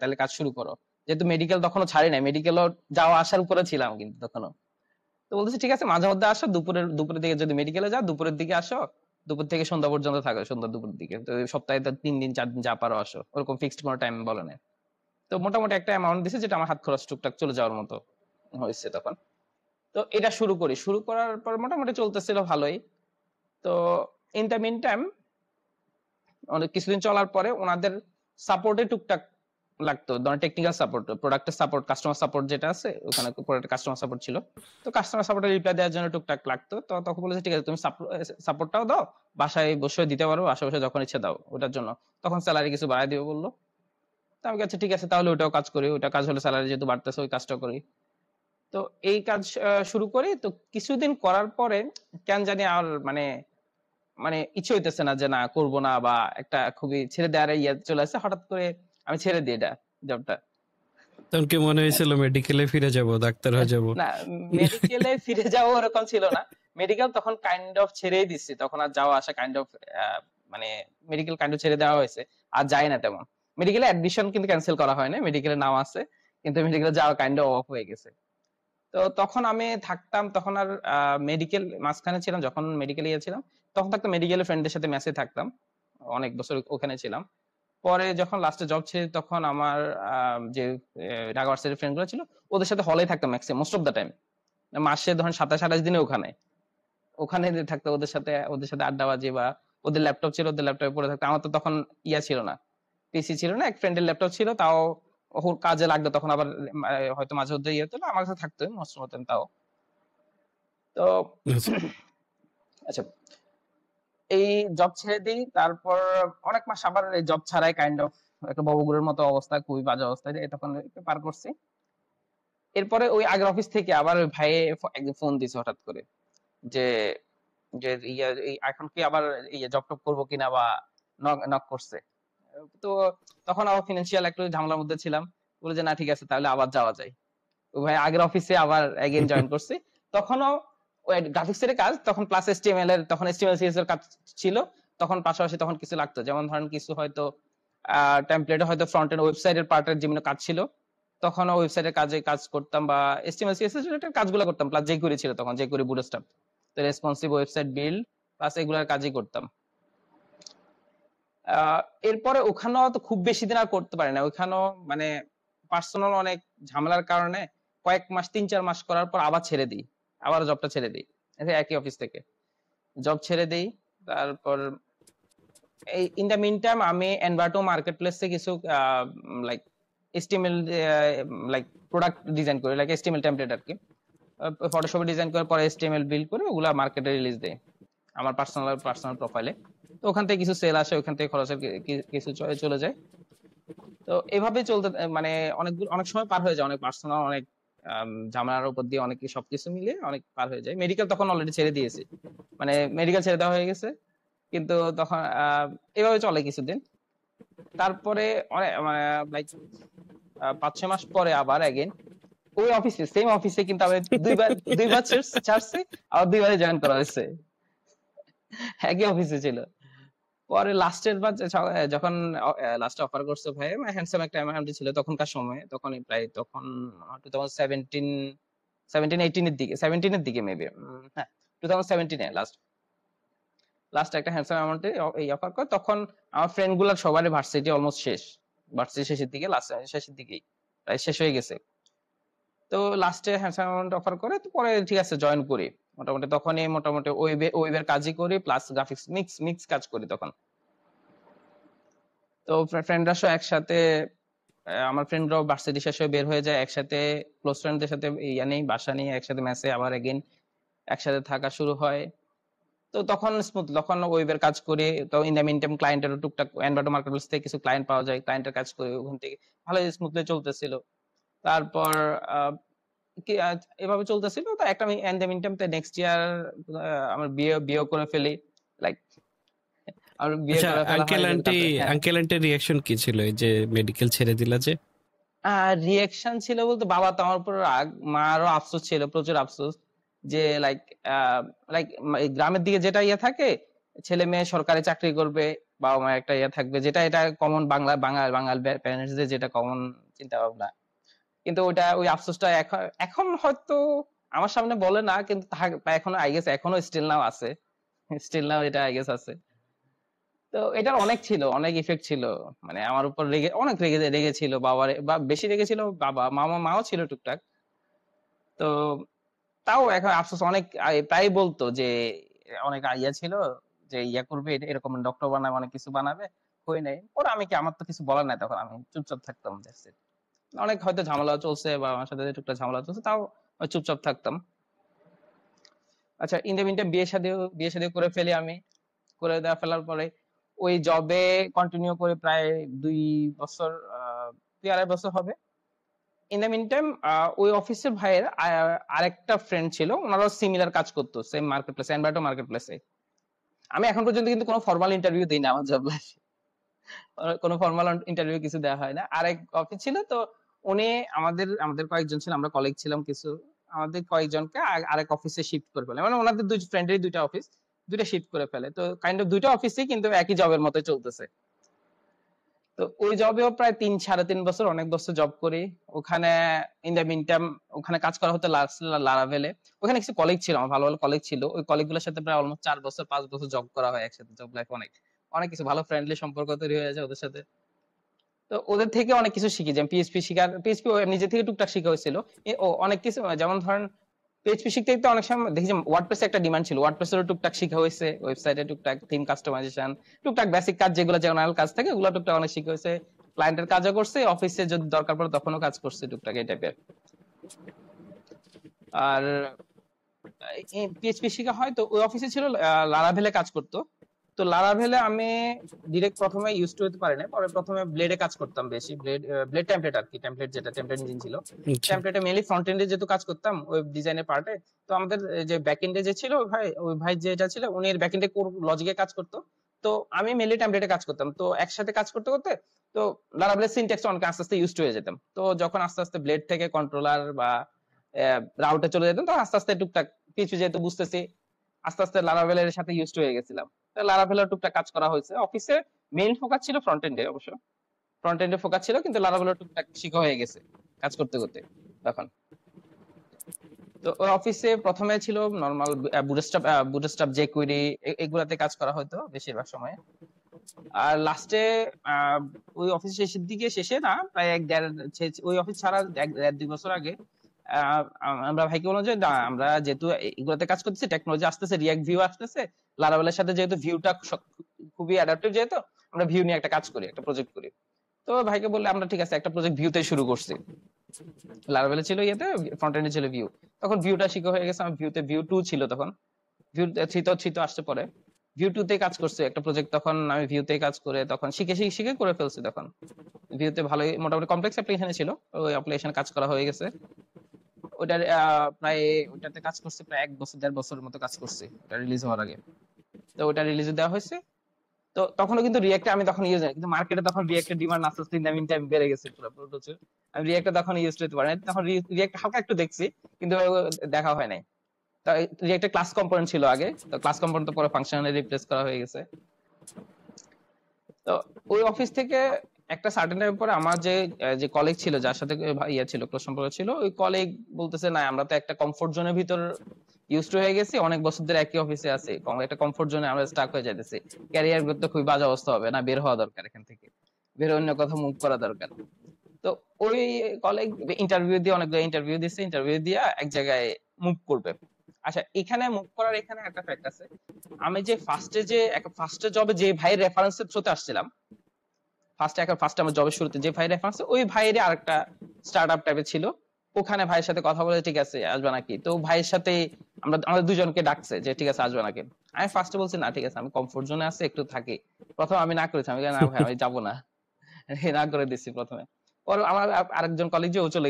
তাহলে কাজ শুরু করো। যেহেতু মেডিকেল তখনও ছাড়ি নাই, মেডিকেলও যাওয়া আসার উপরে ছিলাম কিন্তু তখনও। তো বলতেছি ঠিক আছে মাঝে মধ্যে আসো, দুপুরের দিকে যদি মেডিকেলে যাও দুপুরের দিকে আসো, দুপুর থেকে সন্ধ্যা পর্যন্ত থাকো, সন্ধ্যা দুপুরের দিকে, তো সপ্তাহে তো 3 দিন 4 দিন যা পারো আসো, ওরকম ফিক্সড কোনো টাইম বলে না। তো মোটামুটি একটা অ্যামাউন্ট দিছে যেটা আমার হাত খরচ টুকটাক চলে যাওয়ার মতো হয়েছে তখন। তো এটা শুরু করি, শুরু করার পর মোটামুটি চলতেছিল ভালোই। তো ইন দ্য মিন টাইম অনেক কিছুদিন চলার পরে ওনাদের সাপোর্টে টুকটাক লাগতো, ধরেন টেকনিক্যাল সাপোর্ট, প্রোডাক্টের সাপোর্ট, কাস্টমার সাপোর্ট যেটা আছে ওখানে প্রোডাক্টের কাস্টমার সাপোর্ট ছিল। তো কাস্টমার সাপোর্টের রিপ্লাই দেওয়ার জন্য টুকটাক লাগতো, তো তখন বলেছে ঠিক আছে তুমি সাপোর্টটাও দাও, বাসায় বসে দিতে পারো, আশে পাশে যখন ইচ্ছে দাও, ওটার জন্য তখন স্যালারি কিছু বাড়ায় দিবে বললো। তো আমি কাছে ঠিক আছে তাহলে ওটাও কাজ করি, ওটা কাজ হলে স্যালারি যেহেতু বাড়তেছে ওই কাজটা করি। তো এই কাজ শুরু করি, তো কিছুদিন করার পরে কেন জানি আর মানে মানে ইচ্ছে হইতেছে না যে না করব না, বা একটা খুবই ছেড়ে দেওয়ার ইয়ে চলে আসছে, হঠাৎ করে আমি ছেড়ে দিই এটা জবটা। তখন কি মনে হয়েছিল মেডিকেলে ফিরে যাব, ডাক্তার হয়ে যাব? না মেডিকেলে ফিরে যাওয়া ওরকম ছিল না, মেডিকেল তখন কাইন্ড অফ ছেড়েই দিচ্ছি, তখন আর যাওয়া আসা কাইন্ড অফ মানে মেডিকেল কাইন্ড অফ ছেড়ে দেওয়া হয়েছে, আর যাই না তেমন। মেডিকেলে অ্যাডমিশন কিন্তু ক্যান্সেল করা হয় না, মেডিকেলের নাম আছে, কিন্তু মেডিকেলে যাওয়া কাইন্ড অফ অফ হয়ে গেছে। তো তখন আমি থাকতাম, তখন আর মেডিকেল মাঝখানে ছিলাম যখন মেডিকেলে ছিলাম, তখন থাকতাম মেডিকেলের ফ্রেন্ডদের সাথে মেসে থাকতাম, অনেক বছর ওখানে ছিলাম। পরে যখন লাস্টে জব ছেড়ে তখন আমার যে ঢাকা ভার্সিটির ফ্রেন্ড গুলো ছিল ওদের সাথে হলেই থাকতাম maximum most of the time. মাসে ধরেন 27-28 দিনে ওখানে ওখানে থাকতো ওদের সাথে আড্ডাবাজি বা ওদের ল্যাপটপ ছিল ওদের ল্যাপটপে পড়ে থাকতো। আমার তো তখন ইয়া ছিল না, পিসি ছিল না, এক ফ্রেন্ডের ল্যাপটপ ছিল, তাও ওর কাজে লাগতো তখন আবার হয়তো মাঝে মধ্যে ইয়ে হতো না, আমার কাছে থাকতো মোস্ট মতন তাও। তো আচ্ছা। আচ্ছা, এই জব ছেড়ে দিই, তারপর অনেক মাস আবার এই জব ছাড়াই কাইন্ড অফ একটা ববগুলোর মতো অবস্থা, খুবই বাজে অবস্থায় তখন পার করছি। এরপরে ওই আগের অফিস থেকে আবার ওই ভাইয়ে একদিন ফোন দিছে হঠাৎ করে যে যে ইয়া এখন কি আবার ইয়ে জব টপ করবো কিনা বা নক করছে। তো তখন আবার ফিনান্সিয়াল একটু ঝামেলার মধ্যে ছিলাম, বলে যে না ঠিক আছে তাহলে আবার যাওয়া যায়। ওই ভাই আগের অফিসে আবার এগেইন জয়েন করছি। তখনও ওই গ্রাফিক্স এর কাজ, তখন প্লাস এসটিএমএল এর, তখন এসটিএমএল সিএস এর কাজ ছিল, তখন পাশাপাশি তখন কিছু লাগতো, যেমন ধরেন কিছু হয়তো টেমপ্লেটে হয়তো ফ্রন্ট এন্ড ওয়েবসাইটের পার্টের যেমন কাজ ছিল তখন ওয়েবসাইটের কাজ করতাম, বা এসটিএমএল সিএসএস রিলেটেড কাজগুলো করতাম, প্লাস jQuery ছিল তখন, jQuery বুটস্ট্র্যাপ, তো রেসপন্সিভ ওয়েবসাইট বিল্ড প্লাস এগুলার কাজই করতাম। এরপরে ওখানেও তো খুব বেশি দিন আর করতে পারি না, ওখানেও মানে পার্সোনাল অনেক ঝামেলার কারণে কয়েক মাস 3-4 মাস করার পর আবার ছেড়ে দিই, আবার জবটা ছেড়ে দিই, একই অফিস থেকে জব ছেড়ে দিই। তারপর এই ইন দ্য মিন টাইম আমি এনভার্টো মার্কেট প্লেসে কিছু like HTML like product design করি, লাইক এসটিএমএল টেমপ্লেট আর কি, ফটোশপে ডিজাইন করে পরে এসটিএমএল বিল্ড করে ওগুলা মার্কেটে রিলিজ দেয় আমার পার্সোনাল প্রোফাইলে। তো ওখান থেকে কিছু সেল আসে, ওখান থেকে খরচের কিছু চলে যায়। তো এভাবে চলতে মানে অনেক সময় পার হয়ে যায়, অনেক পার্সোনাল অনেক ঝামেলার উপর দিয়ে অনেক সবকিছু মিলে অনেক পার হয়ে যায়। মেডিকেল তখন অলরেডি ছেড়ে দিয়েছি, মানে মেডিকেল ছেড়ে দেওয়া হয়ে গেছে, কিন্তু তখন এভাবে চলে কিছুদিন। তারপরে অনেক মানে লাইক 5-6 মাস পরে আবার এগেইন ওই অফিসে, সেম অফিসে, কিন্তু আমি দুইবার ছাড়ছি, আবার দুইবারে জয়েন করা হয়েছে, একই অফিসে ছিল। পরে লাস্টের বার যখন লাস্টে অফার করছে ভাই, হ্যান্ডসাম একটা অ্যামাউন্ট ছিল তখনকার সময়, তখন প্রায় তখন 2017-18 এর দিকে, 17 এর দিকে মেবি, হ্যাঁ 2017 এ লাস্ট একটা হ্যান্ডসাম অ্যামাউন্টে এই অফার করে। তখন আমার ফ্রেন্ড গুলার সবারই ভার্সিটি অলমোস্ট শেষ, ভার্সিটি শেষের দিকে, লাস্ট শেষের দিকেই প্রায় শেষ হয়ে গেছে। তো লাস্টে হ্যান্ডসাম অ্যামাউন্ট অফার করে, তো পরে ঠিক আছে জয়েন করি। মোটামুটি তখনই মোটামুটি ওয়েবের কাজই করি, প্লাস গ্রাফিক্স মিক্স কাজ করি তখন। তো ফ্রেন্ডরা সব একসাথে, আমার ফ্রেন্ডরাও ভার্সিটি শেষ হয়ে বের হয়ে যায় একসাথে, ক্লোজ ফ্রেন্ডদের সাথে ইয়া নেই, বাসা নিয়ে একসাথে মেসে আবার এগেইন একসাথে থাকা শুরু হয়। তো তখন স্মুথ, তখন ওয়েবের কাজ করি। তো ইন দ্য মিন টাইম ক্লায়েন্টেরও টুকটাক এনভার্টো মার্কেটপ্লেস থেকে কিছু ক্লায়েন্ট পাওয়া যায়, ক্লায়েন্টের কাজ করি ওখান থেকে, ভালো স্মুথলি চলতেছিল। তারপর এভাবে চলতেছিল। তো একটা আমি in the meantime next year আমার বিয়ে করে ফেলি, লাইক আমার বিয়ে আচ্ছা, করে ফেলা হয়। আঙ্কেল আন্টির রিয়াকশন কি ছিল এই যে মেডিকেল ছেড়ে দিলা যে? রিয়াকশন ছিল বলতে, বাবা তো আমার উপর রাগ, মারও আফসোস ছিল, প্রচুর আফসোস, যে লাইক লাইক গ্রামের দিকে যেটা ইয়ে থাকে, ছেলে মেয়ে সরকারি চাকরি করবে, বাবা মায়ের একটা ইয়ে থাকবে, যেটা এটা কমন বাঙাল প্যারেন্টসদের যেটা কমন চিন্তা ভাবনা। কিন্তু ওই আফসোসটা এখন হয়তো আমার সামনে বলে না, কিন্তু এখনো আই গেস এখনো স্টিল নাও এটা আই গেস আছে। তো এটার অনেক ছিল, অনেক ইফেক্ট ছিল, মানে আমার উপর অনেক রেগেছিল বাবার, বা বেশি রেগেছিল বাবা, মাও ছিল টুকটাক। তো তাও এখন আফসোস, অনেক প্রায় বলতো যে অনেক ইয়া ছিল যে ইয়া করবে, এরকম ডক্টর বানাবে, অনেক কিছু বানাবে, হই নাই। ওরা আমি কি, আমার তো কিছু বলার নাই তখন, আমি চুপচাপ থাকতাম, that's it। অনেক হয়তো ঝামেলা চলছে বা আমার সাথে টুকটাক ঝামেলা চলছে, তাও চুপচাপ থাকতাম। আচ্ছা, ইন দ্য মিনটাইম বিয়ে শাদী করে ফেলি আমি, করে দেওয়া ফেলার পরে ওই জবে কন্টিনিউ করে প্রায় 2 বছর, 2-2.5 বছর হবে। ইন দ্য মিন টাইম ওই অফিসের ভাইয়ের আরেকটা ফ্রেন্ড ছিল, ওনারাও সিমিলার কাজ করতো সেম মার্কেট প্লেসে, এনভার্টো মার্কেট প্লেসে। আমি এখন পর্যন্ত কিন্তু কোনো ফর্মাল ইন্টারভিউ দিই না আমার জব লাইফে, কোনো ফর্মাল ইন্টারভিউ কিছু দেওয়া হয় না। আরেক অফিস ছিল, তো উনি আমাদের কয়েকজন ছিল, আমরা কলিগ ছিলাম কিছু, আমাদের কয়েকজনকে আরেক অফিসে শিফট করে ফেলে, মানে ওনাদের দুই ফ্রেন্ডেরই দুইটা অফিস, দুইটা শিফট করে ফেলে। তো কাইন্ড অফ দুইটা অফিসই কিন্তু একই জবের মতো চলতেছে। তো ওই জবেও প্রায় 3-3.5 বছর, অনেক বছর জব করি ওখানে। ইন দ্য মিন টাইম ওখানে কাজ করা হতো লারাভেলে। ওখানে কিছু কলিগ ছিল, আমার ভালো ভালো কলিগ ছিল, ওই কলিগ গুলোর সাথে প্রায় অলমোস্ট 4 বছর 5 বছর জব করা হয় একসাথে। জব লাইফ অনেক অনেক কিছু ভালো ফ্রেন্ডলি সম্পর্ক তৈরি হয়ে যায় ওদের সাথে। তো ওদের থেকে অনেক কিছু শিখি, যেমন পিএইচপি নিজে থেকে টুকটাক শিখা হয়েছিল। ও অনেক কিছু, যেমন ধরেন পিএইচপি শিখতে শিখতে অনেক সময় দেখি যে ওয়ার্ডপ্রেসে একটা ডিমান্ড ছিল, ওয়ার্ডপ্রেসেরও টুকটাক শিখা হয়েছে, ওয়েবসাইটে টুকটাক থিম কাস্টমাইজেশন, টুকটাক বেসিক কাজ যেগুলো জেনারেল কাজ থাকে ওগুলো টুকটাক অনেক শিখা হয়েছে। ক্লায়েন্টের কাজও করছে, অফিসে যদি দরকার পড়ে তখনও কাজ করছে টুকটাক এই টাইপের। আর পিএইচপি শেখা হয়, তো ওই অফিসে ছিল লারাভেলে কাজ করতো। তো লারাভেলে আমি ডিরেক্ট প্রথমে ইউজ টু হতে পারি না, পরে প্রথমে ব্লেডে কাজ করতাম বেশি, ব্লেড টেমপ্লেট আর কি, টেমপ্লেট যেটা টেমপ্লেট ইঞ্জিন ছিল, টেমপ্লেটে মেইনলি ফ্রন্ট এন্ডে যেহেতু কাজ করতাম ওয়েব ডিজাইনের পার্টে। তো আমাদের যে ব্যাক এন্ডে যে ছিল ওই ভাই যেটা ছিল উনি এর ব্যাক এন্ডে কোর লজিকে কাজ করতো, তো আমি মেইনলি টেমপ্লেটে কাজ করতাম। তো একসাথে কাজ করতে করতে তো লারাভেলের সিনট্যাক্স অনেক আস্তে আস্তে ইউজ হয়ে যেতাম। তো যখন আস্তে আস্তে ব্লেড থেকে কন্ট্রোলার বা রাউটে চলে যেতাম, তো আস্তে আস্তে টুকটাক কিছু যেহেতু বুঝতেছি, আস্তে আস্তে লারাভেলের সাথে ইউজ হয়ে গেছিলাম। লারাভেলের টুকটাক কাজ করা হয়েছে। অফিসে মেইন ফোকাস ছিল ফ্রন্ট এন্ডে, অবশ্য ফ্রন্ট এন্ডে ফোকাস ছিল, কিন্তু লারাভেলের টুকটাক শেখা হয়ে গেছে কাজ করতে করতে তখন। তো ওই অফিসে প্রথমে ছিল নরমাল বুটস্ট্র্যাপ জেকুইরি এগুলাতে কাজ করা হতো বেশিরভাগ সময়। আর লাস্টে ওই অফিস শেষের দিকে, শেষে না প্রায় ওই অফিস ছাড়া 1-2 বছর আগে আমরা ভাইকে বললাম যে না, আমরা যেহেতু এগুলোতে কাজ করতেছি, টেকনোলজি আসতেছে, রিয়াক্ট ভিউ আসতেছে, লারাভেলের সাথে যেহেতু ভিউটা খুবই অ্যাডাপ্টিভ, যেহেতু আমরা ভিউ নিয়ে একটা কাজ করি, একটা প্রজেক্ট করি। তো ভাইকে বললে আমরা ঠিক আছে একটা প্রজেক্ট ভিউতে শুরু করছি। লারাভেলে ছিল ইয়েতে, ফ্রন্ট এন্ডে ছিল ভিউ। তখন ভিউটা শিখা হয়ে গেছে, আমার ভিউতে ভিউ 2 ছিল তখন, ভিউ 3 তো আসছে পরে। ভিউ 2 তে কাজ করছে একটা প্রজেক্ট, তখন আমি ভিউতে কাজ করে তখন শিখে শিখে শিখে করে ফেলছি। তখন ভিউতে ভালোই মোটামুটি কমপ্লেক্স অ্যাপ্লিকেশন ছিল, ওই অ্যাপ্লিকেশনে কাজ করা হয়ে গেছে। ওটার প্রায় ওটাতে কাজ করছে প্রায় 1 বছর 1.5 বছরের মতো কাজ করছি ওটা রিলিজ হওয়ার আগে। তো ওটা রিলিজে দেওয়া হয়েছে। তো তখনও কিন্তু রিয়েক্টে আমি তখন ইউজ হয়, কিন্তু মার্কেটে তখন রিয়েক্টের ডিমান্ড আস্তে আস্তে ইন টাইম বেড়ে গেছে পুরো প্রচুর। আমি রিয়েক্টে তখন ইউজ করতে পারি না, তখন রিয়েক্ট হালকা একটু দেখছি, কিন্তু দেখা হয় নাই। তো রিয়েক্টে ক্লাস কম্পোনেন্ট ছিল আগে, তো ক্লাস কম্পোনেন্ট তো পরে ফাংশনালে রিপ্লেস করা হয়ে গেছে। তো ওই অফিস থেকে একটা সার্টেন টাইম পরে আমার যে কলিগ ছিল, যার সাথে ইয়ে ছিল, ক্লোজ সম্পর্ক ছিল, ওই কলিগ বলতেছে না, আমরা তো একটা কমফোর্ট জোনের ভিতর ইউজ টু হয়ে গেছি, অনেক বছর ধরে একই অফিসে আছি, একটা কমফোর্ট জোনে আমরা স্টাক হয়ে যাইতেছি, ক্যারিয়ার গ্রোথ তো খুবই বাজে অবস্থা হবে, না বের হওয়া দরকার এখান থেকে, বের অন্য কোথাও মুভ করা দরকার। তো ওই কলিগ ইন্টারভিউ দিয়ে, অনেকগুলো ইন্টারভিউ দিচ্ছে, ইন্টারভিউ দিয়ে এক জায়গায় মুভ করবে। আচ্ছা, এখানে মুভ করার এখানে একটা ফ্যাক্ট আছে, আমি যে ফার্স্টে জবে যে ভাইয়ের রেফারেন্সের থ্রুতে আসছিলাম, ফার্স্ট আমার জবের শুরুতে যে ভাই রেফারেন্স, ওই ভাইয়ের আরেকটা স্টার্টআপ টাইপের ছিল, ওখানে ভাইয়ের সাথে কথা বলে ঠিক আছে আসবে নাকি, তো ভাইয়ের সাথে আমাদের দুজনকে ডাকছে যে ঠিক আছে আসবে নাকি। আমি ফার্স্টে বলছি না ঠিক আছে, আমি কমফোর্ট জোনে আছি, একটু থাকি। প্রথমে আমি না করেছি, আমি না ভাই আমি যাবো না, না করে দিচ্ছি প্রথমে। পরে আমার আরেকজন কলিগ যে ও চলে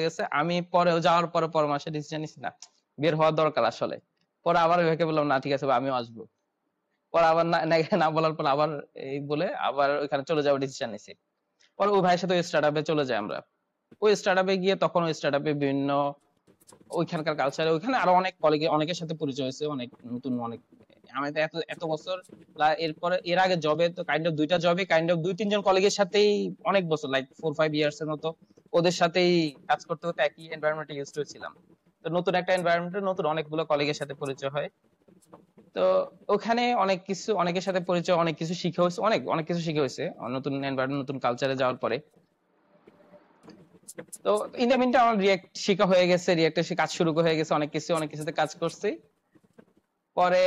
গেছে, আমি পরে যাওয়ার পর মাসে ডিসিশন নিছি না, বের হওয়ার দরকার আসলে। পরে আবার ভাইকে বললাম না ঠিক আছে আমিও আসবো। পরে আবার না বলার পর আবার এই বলে আবার ওইখানে চলে যাওয়ার ডিসিশন নিছি। পরে ওই ভাইয়ের সাথে ওই স্টার্টআপে চলে যাই আমরা। ওই স্টার্টআপে গিয়ে তখন ওই স্টার্টআপে বিভিন্ন ওইখানকার কালচারে, ওইখানে আরো অনেক অনেকের সাথে পরিচয় হয়েছে, অনেক নতুন অনেক। আমি তো এত বছর এরপরে এর আগে জবে তো দুইটা জবে 2-3 জন কলিগের সাথেই অনেক বছর, লাইক 4-5 ইয়ার্স এর মতো ওদের সাথেই কাজ করতে করতে একই এনভায়রনমেন্টে ইউজ টু ছিলাম। তো নতুন একটা এনভায়রনমেন্টে নতুন অনেকগুলো কলিগের সাথে পরিচয় হয়। তো ওখানে অনেকের সাথে পরিচয়, অনেক কিছু শিখে হয়েছে, অনেক কিছু শিখে হয়েছে নতুন এনভায়রনমেন্ট, নতুন কালচারে যাওয়ার পরে। তো ইন দ্য মিন আমার রিয়েক্ট শিখা হয়ে গেছে, রিয়েক্টে কাজ শুরু হয়ে গেছে, অনেক কিছুতে কাজ করছি। পরে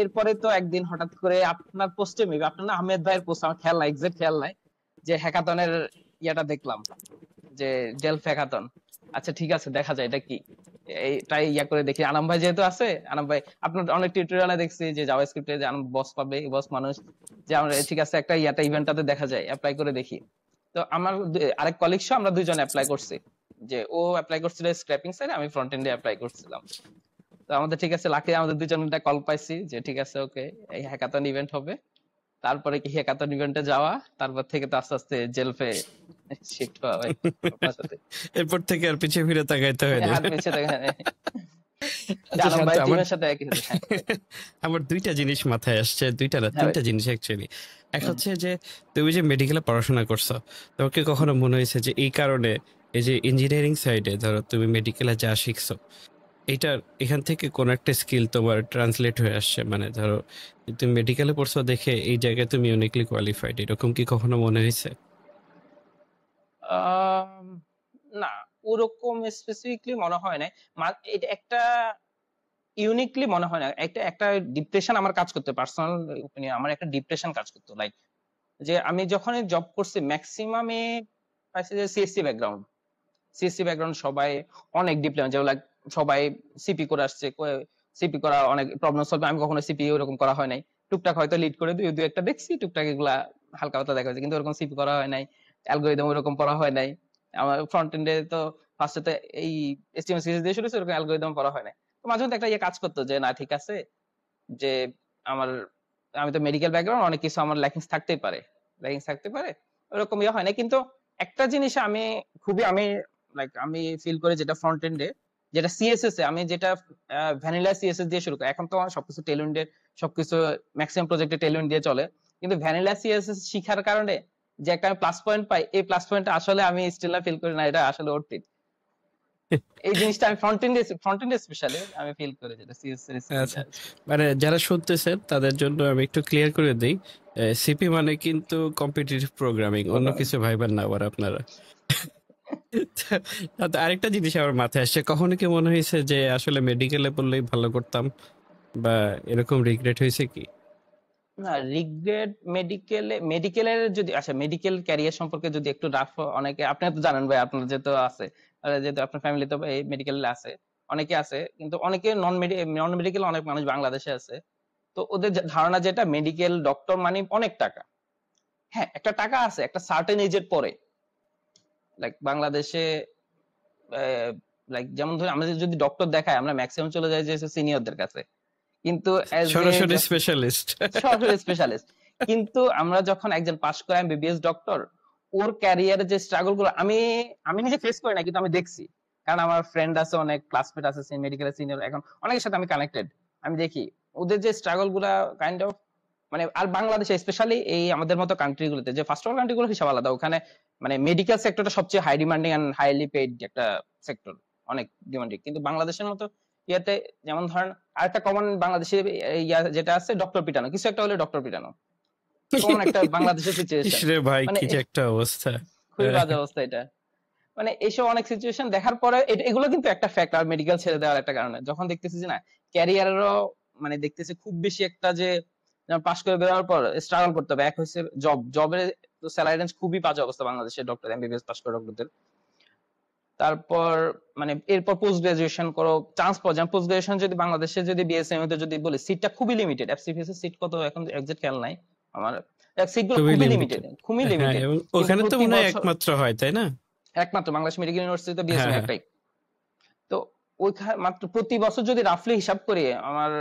এরপরে তো একদিন হঠাৎ করে আপনার পোস্টে, মেবি আপনার না আহমেদ ভাইয়ের পোস্ট, আমার এক্সাক্ট খেয়াল নাই, যে হ্যাকাথনের ইয়াটা দেখলাম, যে ডেলফ হ্যাকাথন। আচ্ছা ঠিক আছে দেখা যায় এটা কি, এইটাই ইয়া করে দেখি। আনাম ভাই যেহেতু আছে, আনাম ভাই আপনার অনেক টিউটোরিয়ালে দেখছি যে জাভাস্ক্রিপ্টে যে আনাম বস পাবে, বস মানুষ, যে আমরা ঠিক আছে একটা ইভেন্টটাতে দেখা যায়, অ্যাপ্লাই করে দেখি। তো আমার আরেক কলিগ সহ আমরা দুইজন অ্যাপ্লাই করছি, যে ও অ্যাপ্লাই করছিল স্ক্র্যাপিং সাইডে, আমি ফ্রন্ট এন্ডে অ্যাপ্লাই করছিলাম। তো আমাদের ঠিক আছে লাকি, আমাদের দুজনটা কল পাইছি যে ঠিক আছে ওকে এই হ্যাকাথন ইভেন্ট হবে। তারপরে কি হ্যাকাথন ইভেন্টে যাওয়া, তারপর থেকে তো আস্তে আস্তে জেলফে শিফট হওয়া হয় আপনার সাথে। এরপর থেকে আর পিছে ফিরে তাকাইতে হয় না, আর পিছে তাকাই না। আমার দুইটা জিনিস মাথায় আসছে, দুইটা না তিনটা জিনিস অ্যাকচুয়ালি। এক হচ্ছে যে তুমি যে মেডিকেলে পড়াশোনা করছো, তোমাকে কখনো মনে হয়েছে যে এই কারণে এই যে ইঞ্জিনিয়ারিং সাইডে ধরো তুমি মেডিকেলে যা শিখছো এটার এখান থেকে কোন একটা স্কিল তোমার ট্রান্সলেট হয়ে আসছে, মানে ধরো তুমি মেডিকেলে পড়ছো দেখে এই জায়গায় তুমি ইউনিকলি কোয়ালিফাইড, এরকম কি কখনো মনে হয়েছে? আম, না, ওরকম স্পেসিফিকলি মনে হয় না। এটা একটা ইউনিকলি মনে হয় না। একটা একটা ডিপ্রেশন আমার কাজ করতে, পার্সোনাল ওপিনিয়ন, আমার একটা ডিপ্রেশন কাজ করতো। লাইক যে আমি যখন জব করছি ম্যাক্সিমামে পাইছি যে সিএসসি ব্যাকগ্রাউন্ড, সিএসসি ব্যাকগ্রাউন্ড সবাই অনেক ডিপ্লোমা, যেগুলো সবাই সিপি করে আসছে। সিপি করা অনেক প্রবলেম সলভ, আমি কখনো সিপি ওরকম করা হয় নাই। টুকটাক হয়তো লিড করে দুই দুই একটা দেখছি, টুকটাক এগুলা হালকা পাতলা দেখা হয়েছে, কিন্তু ওরকম সিপি করা হয় নাই, অ্যালগোরিদম ওরকম পড়া হয় নাই। আমার ফ্রন্ট এন্ডে তো ফার্স্টে তো এই এসটিএমএল সিএসএস দিয়ে শুরু হয়েছে, ওরকম অ্যালগোরিদম পড়া হয় নাই। তো মাঝে মধ্যে একটা ইয়ে কাজ করতো যে না ঠিক আছে, যে আমার, আমি তো মেডিকেল ব্যাকগ্রাউন্ড, অনেক কিছু আমার ল্যাকিংস থাকতেই পারে, ল্যাকিংস থাকতে পারে, ওরকম ইয়ে হয় না। কিন্তু একটা জিনিস আমি খুবই আমি লাইক আমি ফিল করি, যেটা ফ্রন্ট এন্ডে, যেটা সিএসএস এ আমি যেটা ভ্যানিলা সিএসএস দিয়ে শুরু করি। এখন তো আমার সবকিছু টেলউইন্ডে, সবকিছু ম্যাক্সিমাম প্রজেক্টে টেলউইন্ড দিয়ে চলে, কিন্তু ভ্যানিলা সিএসএস শিখার কারণে যে একটা আমি প্লাস পয়েন্ট পাই, এই প্লাস পয়েন্টটা আসলে আমি স্টিল না ফিল করি না এটা আসলে ওর। এই জিনিসটা আমি ফ্রন্ট এন্ডে স্পেশালি আমি ফিল করি, যেটা সিএসএস এর আচ্ছা, স্কিলটা। মানে যারা শুনতেছেন তাদের জন্য আমি একটু ক্লিয়ার করে দিই, সিপি মানে কিন্তু কম্পিটিটিভ প্রোগ্রামিং, অন্য কিছু ভাইবেন না আবার আপনারা। তো আরেকটা জিনিস আমার মাথায় আসছে, কখনো কি মনে হয়েছে যে আসলে মেডিকেলে পড়লেই ভালো করতাম, বা এরকম রিগ্রেট হয়েছে কি? না, রিগ্রেট মেডিকেলের যদি, আচ্ছা মেডিকেল ক্যারিয়ার সম্পর্কে যদি একটু রাফ, অনেকে আপনি তো জানেন ভাই, আপনার যেহেতু আছে, যেহেতু আপনার ফ্যামিলি তো এই মেডিকেল আছে, অনেকে আছে, কিন্তু অনেকে নন মেডিকেল অনেক মানুষ বাংলাদেশে আছে। তো ওদের ধারণা যেটা মেডিকেল ডক্টর মানে অনেক টাকা। হ্যাঁ, একটা টাকা আছে একটা সার্টেন এজের পরে। লাইক বাংলাদেশে লাইক যেমন ধরুন আমরা যদি ডক্টর দেখাই, আমরা ম্যাক্সিমাম চলে যাই যে সিনিয়রদের কাছে, কিন্তু অ্যাজ এ সরাসরি স্পেশালিস্ট। সরাসরি স্পেশালিস্ট। কিন্তু আমরা যখন একজন পাশ করে এমবিবিএস ডক্টর, ওর ক্যারিয়ারে যে স্ট্রাগল গুলো আমি আমি নিজে ফেস করি না, কিন্তু আমি দেখছি, কারণ আমার ফ্রেন্ড আছে, অনেক ক্লাসমেট আছে মেডিকেল সিনিয়র, এখন অনেকের সাথে আমি কানেক্টেড। আমি দেখি ওদের যে স্ট্রাগল গুলা কাইন্ড অফ, মানে আর বাংলাদেশে স্পেশালি এই আমাদের মতো কান্ট্রি গুলোতে, যে ফার্স্ট ওয়ার্ল্ড কান্ট্রি গুলো হিসাব আলাদা, ওখানে মানে মেডিকেল সেক্টরটা সবচেয়ে high demanding and highly paid একটা সেক্টর, অনেক ডিমান্ডিং। কিন্তু বাংলাদেশের মতো ইয়াতে, যেমন ধরেন আরেকটা কমন বাংলাদেশে ইয়া যেটা আছে, ডক্টর পিটানো, কিছু একটা হলে ডক্টর পিটানো, কমন একটা বাংলাদেশের সিচুয়েশন। ইসরে ভাই, মানে কি যে একটা অবস্থা! খুবই বাজে অবস্থা এটা। মানে এইসব অনেক সিচুয়েশন দেখার পরে এগুলো কিন্তু একটা ফ্যাক্ট, আর মেডিকেল ছেড়ে দেওয়ার একটা কারণে, যখন দেখতেছি যে না ক্যারিয়ারেরও, মানে দেখতেছি খুব বেশি একটা যে পাশ করে বেরোয়ার পর স্ট্রাগল করতে হবে। এক হচ্ছে জবের স্যালারি রেঞ্জ খুবই বাজে অবস্থা বাংলাদেশের ডক্টর এমবিবিএস পাশ করে ডক্টরদের। তারপর মানে এরপর পোস্ট গ্রাজুয়েশন করো, চান্স পাওয়া যায়। পোস্ট গ্রাজুয়েশন যদি বাংলাদেশে যদি বিএসএম তে যদি বলি, সিটটা খুবই লিমিটেড। এফসিপিএস এর সিট কত এখন এক্সাক্ট খেয়াল নাই আমার, সিটগুলো খুবই খুবই লিমিটেড, লিমিটেড। খুবই হ্যাঁ, লিমিটেড। এবং কিন্তু ওখানে তো প্রতি মনে হয় বছর একমাত্র হয়, তাই না? একমাত্র বাংলাদেশ মেডিকেল ইউনিভার্সিটিতে হ্যাঁ, বিএসএম হ্যাঁ। একটাই। তো ওইখানে মাত্র প্রতি বছর যদি রাফলি হিসাব করি, আমার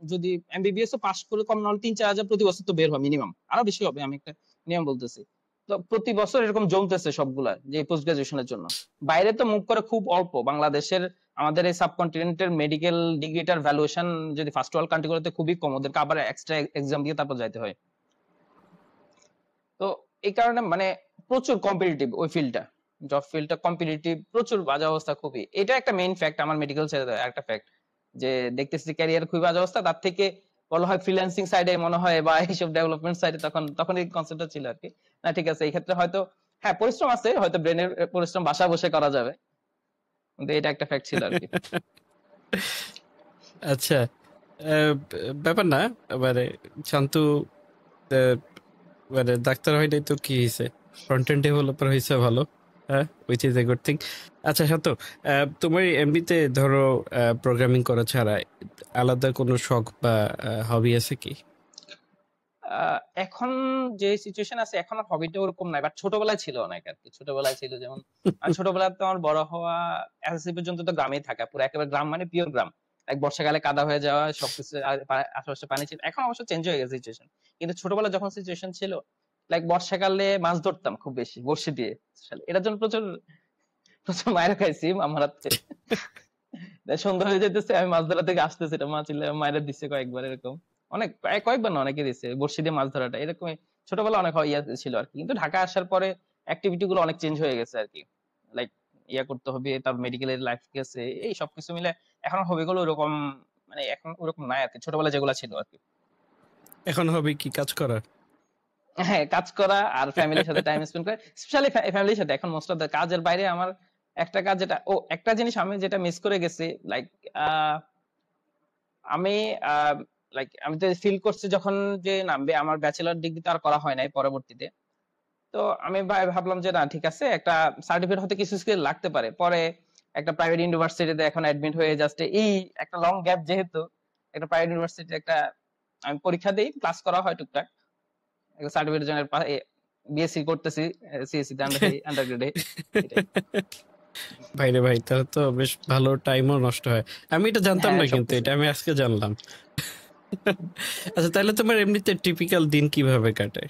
যদি এমবিবিএস ও পাস করে কম নাহলে 3-4 হাজার প্রতি বছর তো বের হয় মিনিমাম, আরো বেশি হবে, আমি একটা নিয়ম বলতেছি। তো প্রতি বছর এরকম জমতেছে সবগুলা, যে পোস্ট গ্রাজুয়েশনের জন্য। বাইরে তো মুভ করে খুব অল্প বাংলাদেশের, আমাদের এই সাবকন্টিনেন্টের মেডিকেল ডিগ্রিটার ভ্যালুয়েশন যদি ফার্স্ট ওয়ার্ল্ড কান্ট্রিগুলোতে খুবই কম, ওদেরকে আবার এক্সট্রা এক্সাম দিয়ে তারপর যাইতে হয়। তো এই কারণে মানে প্রচুর কম্পিটিটিভ ওই ফিল্ডটা, জব ফিল্ডটা কম্পিটিটিভ, প্রচুর বাজে অবস্থা খুবই। এটা একটা মেইন ফ্যাক্ট আমার মেডিকেল ছেড়ে দেওয়া একটা ফ্যাক্ট, যে দেখতেছি ক্যারিয়ার খুবই বাজে অবস্থা। তার থেকে বলা হয় ফ্রিল্যান্সিং সাইডে মনে হয়, বা এইসব ডেভেলপমেন্ট সাইডে, তখন এই কনসেপ্টটা ছিল আর কি। না ঠিক আছে, এই ক্ষেত্রে হয়তো হ্যাঁ পরিশ্রম আছে, হয়তো ব্রেনের পরিশ্রম বাসা বসে করা যাবে, কিন্তু এটা একটা ফ্যাক্ট ছিল আর কি। আচ্ছা, ব্যাপার না, মানে শান্তু আহ, মানে ডাক্তার হয় নাই তো কি হয়েছে, ফ্রন্ট এন্ড ডেভেলপার হয়েছে, ভালো। হ্যাঁ, which is a good thing. আচ্ছা শান্তু, তোমার এমবিতে ধরো প্রোগ্রামিং করা ছাড়া আলাদা কোনো শখ বা হবি আছে কি? এখন যে সিচুয়েশন আছে, এখন আর হবিটা ওরকম নাই, বাট ছোটবেলায় ছিল অনেক আর কি। ছোটবেলায় ছিল যেমন, আমি ছোটবেলায় তো আমার বড় হওয়া এসএসসি পর্যন্ত তো গ্রামেই থাকা, পুরো একেবারে গ্রাম, মানে পিওর গ্রাম। এক বর্ষাকালে কাদা হয়ে যাওয়া, সবকিছু আশেপাশে পানি ছিল। এখন অবশ্য চেঞ্জ হয়ে গেছে সিচুয়েশন, কিন্তু ছোটবেলায় যখন সিচুয়েশন ছিল, লাইক বর্ষাকালে মাছ ধরতাম খুব বেশি বড়শি দিয়ে। এটার জন্য প্রচুর প্রচুর মায়ের খাইছি আমার হাতে। সন্ধ্যা হয়ে যেতেছে, আমি মাছ ধরা থেকে আসতেছি, এটা মা ছিল মায়ের দিচ্ছে কয়েকবার এরকম, অনেক কয়েকবার না, অনেকে দিচ্ছে বড়শি দিয়ে মাছ ধরাটা এরকম। ছোটবেলা অনেক ইয়া ছিল আর কি, কিন্তু ঢাকা আসার পরে অ্যাক্টিভিটি গুলো অনেক চেঞ্জ হয়ে গেছে আর কি। লাইক ইয়া করতে হবে, তার মেডিকেলের লাইফ গেছে, এই সবকিছু মিলে এখন হবিগুলো ওরকম, মানে এখন ওরকম নাই আর কি, ছোটবেলায় যেগুলো ছিল আর কি। এখন হবে কি কাজ করা? হ্যাঁ, কাজ করা আর ফ্যামিলির সাথে টাইম স্পেন্ড করে, স্পেশালি ফ্যামিলির সাথে। এখন মোস্ট অফ দ্য কাজের বাইরে আমার একটা কাজ যেটা, একটা জিনিস আমি যেটা মিস করে গেছি, লাইক আমি আমি তো ফিল করছি যখন যে নামবে আমার ব্যাচেলর ডিগ্রি তো আর করা হয় নাই পরবর্তীতে। তো আমি ভাবলাম যে না ঠিক আছে, একটা সার্টিফিকেট হতে কিছু স্কিল লাগতে পারে। পরে একটা প্রাইভেট ইউনিভার্সিটিতে এখন অ্যাডমিট হয়ে জাস্ট এই একটা লং গ্যাপ, যেহেতু একটা প্রাইভেট ইউনিভার্সিটি একটা আমি পরীক্ষা দিই, ক্লাস করা হয় টুকটাক, একটা সার্টিফিকেট জন্য বিএসসি করতেছি, সিএসসি তে আন্ডার গ্রেডে, এটাই। ভাইরে ভাই, তাহলে তো বেশ ভালো টাইমও নষ্ট হয়। আমি এটা জানতাম হ্যাঁ না, কিন্তু সবকিছু। এটা আমি আজকে জানলাম। আচ্ছা, তাহলে তোমার এমনিতে টিপিক্যাল দিন কিভাবে কাটে?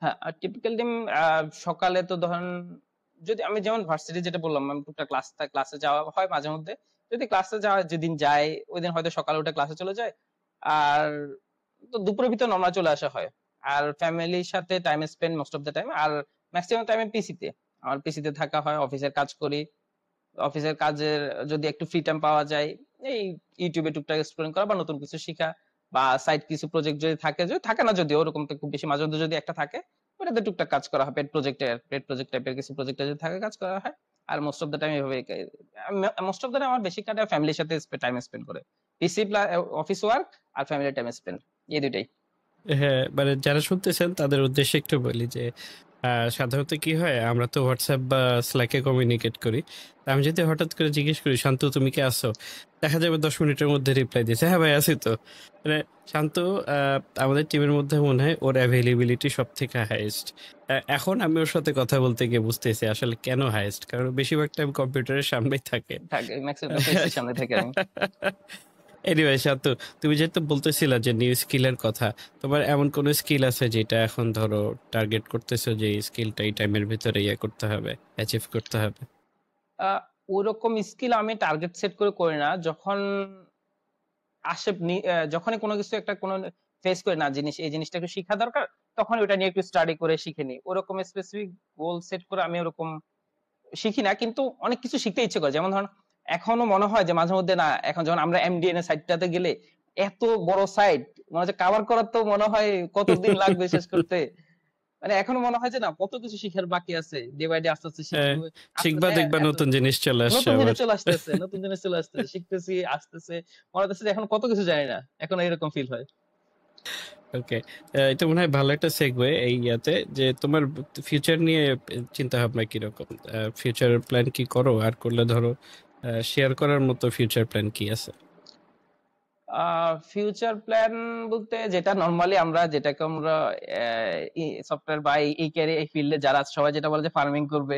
হ্যাঁ, আর টিপিক্যাল দিন সকালে তো ধরেন, যদি আমি যেমন ভার্সিটি যেটা বললাম, আমি টুকটাক ক্লাসে যাওয়া হয় মাঝে মধ্যে। যদি ক্লাসে যাওয়া যেদিন যায়, ওই দিন হয়তো সকালে উঠে ক্লাসে চলে যায়। আর তো দুপুরের ভিতর নর্মাল চলে আসা হয়। আর ফ্যামিলির সাথে time spend most of the time. আর ম্যাক্সিমাম টাইমে পিসিতে, আমার পিসিতে থাকা হয়, অফিসের কাজ করি। অফিসের কাজের যদি একটু ফ্রি টাইম পাওয়া যায়, এই ইউটিউবে টুকটাক এক্সপ্লোর করা বা নতুন কিছু শেখা, বা সাইড কিছু প্রজেক্ট যদি থাকে, যদি থাকে না, যদি ওরকম তো খুব বেশি, মাঝে মধ্যে যদি একটা থাকে, ওটাতে টুকটাক কাজ করা হয়। পেট প্রজেক্ট টাইপের কিছু প্রজেক্টে যদি থাকে, কাজ করা হয়। আর মোস্ট অফ দ্য টাইম এভাবে, মোস্ট অফ দ্য টাইম আমার বেশি কাটে ফ্যামিলির সাথে টাইম স্পেন্ড করে, পিসি প্লাস অফিস ওয়ার্ক আর ফ্যামিলি টাইম স্পেন্ড, এই দুইটাই। হ্যাঁ, মানে যারা শুনতেছেন তাদের উদ্দেশ্যে একটু বলি যে সাধারণত কি হয়, আমরা তো হোয়াটসঅ্যাপ বা স্ল্যাকে কমিউনিকেট করি। তা আমি যদি হঠাৎ করে জিজ্ঞেস করি, শান্তু তুমি কি আসো, দেখা যাবে 10 মিনিটের মধ্যে রিপ্লাই দিয়েছে, হ্যাঁ ভাই আছি তো। মানে শান্তু আমাদের টিমের মধ্যে মনে হয় ওর অ্যাভেলেবিলিটি সব থেকে হাইয়েস্ট। এখন আমি ওর সাথে কথা বলতে গিয়ে বুঝতেছি আসলে কেন হাইয়েস্ট, কারণ বেশিরভাগ টাইম কম্পিউটারের সামনেই থাকে। থাকে ম্যাক্সিমাম পিসির সামনে থেকে আমি। এনিওয়ে শান্তু, তুমি যেহেতু বলতেছিলা যে নিউ স্কিলের কথা, তোমার এমন কোন স্কিল আছে যেটা এখন ধরো টার্গেট করতেছো যে এই স্কিলটা এই টাইমের ভিতরে ইয়ে করতে হবে, অ্যাচিভ করতে হবে? আহ ওরকম স্কিল আমি টার্গেট সেট করে করি না। যখন যখনই কোনো কিছু একটা কোনো ফেস করি না, জিনিস এই জিনিসটা একটু শিখা দরকার, তখন ওটা নিয়ে একটু স্টাডি করে শিখে নিই। ওরকম স্পেসিফিক গোল সেট করে আমি ওরকম শিখি না, কিন্তু অনেক কিছু শিখতে ইচ্ছে করে। যেমন ধরুন, এখনো মনে হয় যে মাঝে মধ্যে না, এখন যখন আমরা এমডিএন এর সাইটটাতে গেলে, এত বড় সাইট, মনে হচ্ছে কাভার করার তো মনে হয় কতদিন লাগবে শেষ করতে। মানে এখনো মনে হয় যে না, কত কিছু শিখার বাকি আছে, ডে বাই ডে আস্তে আস্তে শিখি। শিখবা আসতেছে দেখবা এত নতুন জিনিস চলে আসছে নতুন জিনিস আবার। চলে আসতেছে, নতুন জিনিস চলে আসতেছে, শিখতেছি আসতেছে, মনে হচ্ছে যে এখন কত কিছু জানি না, এখন এরকম ফিল হয়। ওকে, এটা মনে হয় ভালো একটা সেগওয়ে এই ইয়াতে, যে তোমার ফিউচার নিয়ে চিন্তা ভাবনা কিরকম, ফিউচার প্ল্যান কি করো, আর করলে ধরো শেয়ার করার মতো ফিউচার প্ল্যান কি আছে? ফিউচার প্ল্যান বলতে, যেটা নর্মালি আমরা, যেটাকে আমরা সফটওয়্যার বা এই ক্যারিয়ার, এই ফিল্ডে যারা আছে, সবাই যেটা বলে যে ফার্মিং করবে,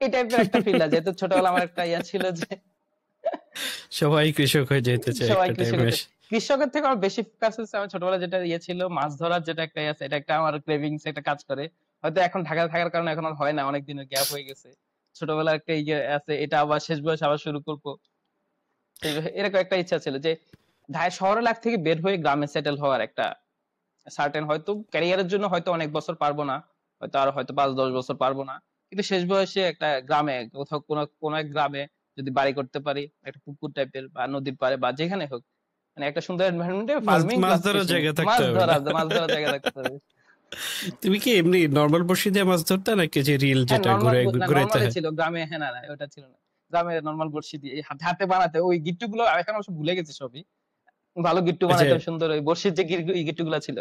এই টাইপের একটা ফিল্ড আছে। যেহেতু ছোটবেলা আমার একটা ইয়া ছিল যে সবাই কৃষক হয়ে যেতে চায় সবাই একটা কৃষক টাইমে হতে, এসে। কৃষকের থেকে আমার বেশি ফোকাস হচ্ছে আমার ছোটবেলা যেটা ইয়ে ছিল, মাছ ধরার যেটা একটা ইয়ে আছে, এটা একটা আমার ক্রেভিংস, একটা কাজ করে। হয়তো এখন ঢাকা থাকার কারণে এখন আর হয় না, অনেক দিনের গ্যাপ হয়ে গেছে। ছোটবেলার একটা ইয়ে আছে, এটা আবার শেষ বয়সে আবার শুরু করবো। এরকম একটা ইচ্ছা ছিল যে শহরের লাইফ থেকে বের হয়ে গ্রামে সেটেল হওয়ার একটা সার্টেন, হয়তো ক্যারিয়ারের জন্য হয়তো অনেক বছর পারবো না, হয়তো আর হয়তো 5-10 বছর পারবো না, কিন্তু শেষ বয়সে একটা গ্রামে কোথাও কোনো কোনো এক গ্রামে যদি বাড়ি করতে পারি, একটা পুকুর টাইপের বা নদীর পাড়ে বা যেখানে হোক, মানে একটা সুন্দর এনভায়রনমেন্টে মাছ ফার্মিং মাছ প্লাস ধরার ফিশিং, জায়গা থাকতে মাছ হবে ধরা, না? মাছ ধরার জায়গা থাকতে হবে। তুমি কি এমনি নর্মাল বড়শি দিয়ে মাছ ধরতে, নাকি যে রিল হ্যাঁ, যেটা নর্মাল, ঘুরে না ঘুরাইতে নর্মালি হয়? ছিল গ্রামে। হ্যাঁ, না না ওটা ছিল না, গ্রামে নর্মাল বড়শি দিয়ে হাতে হাতে বানাতে, ওই গিট্টু গুলো এখন অবশ্য ভুলে গেছি সবই। ভালো গিট্টু ওই যে বানাইতাম সুন্দর, ওই বড়শির যে গিট্টু গুলা ছিল।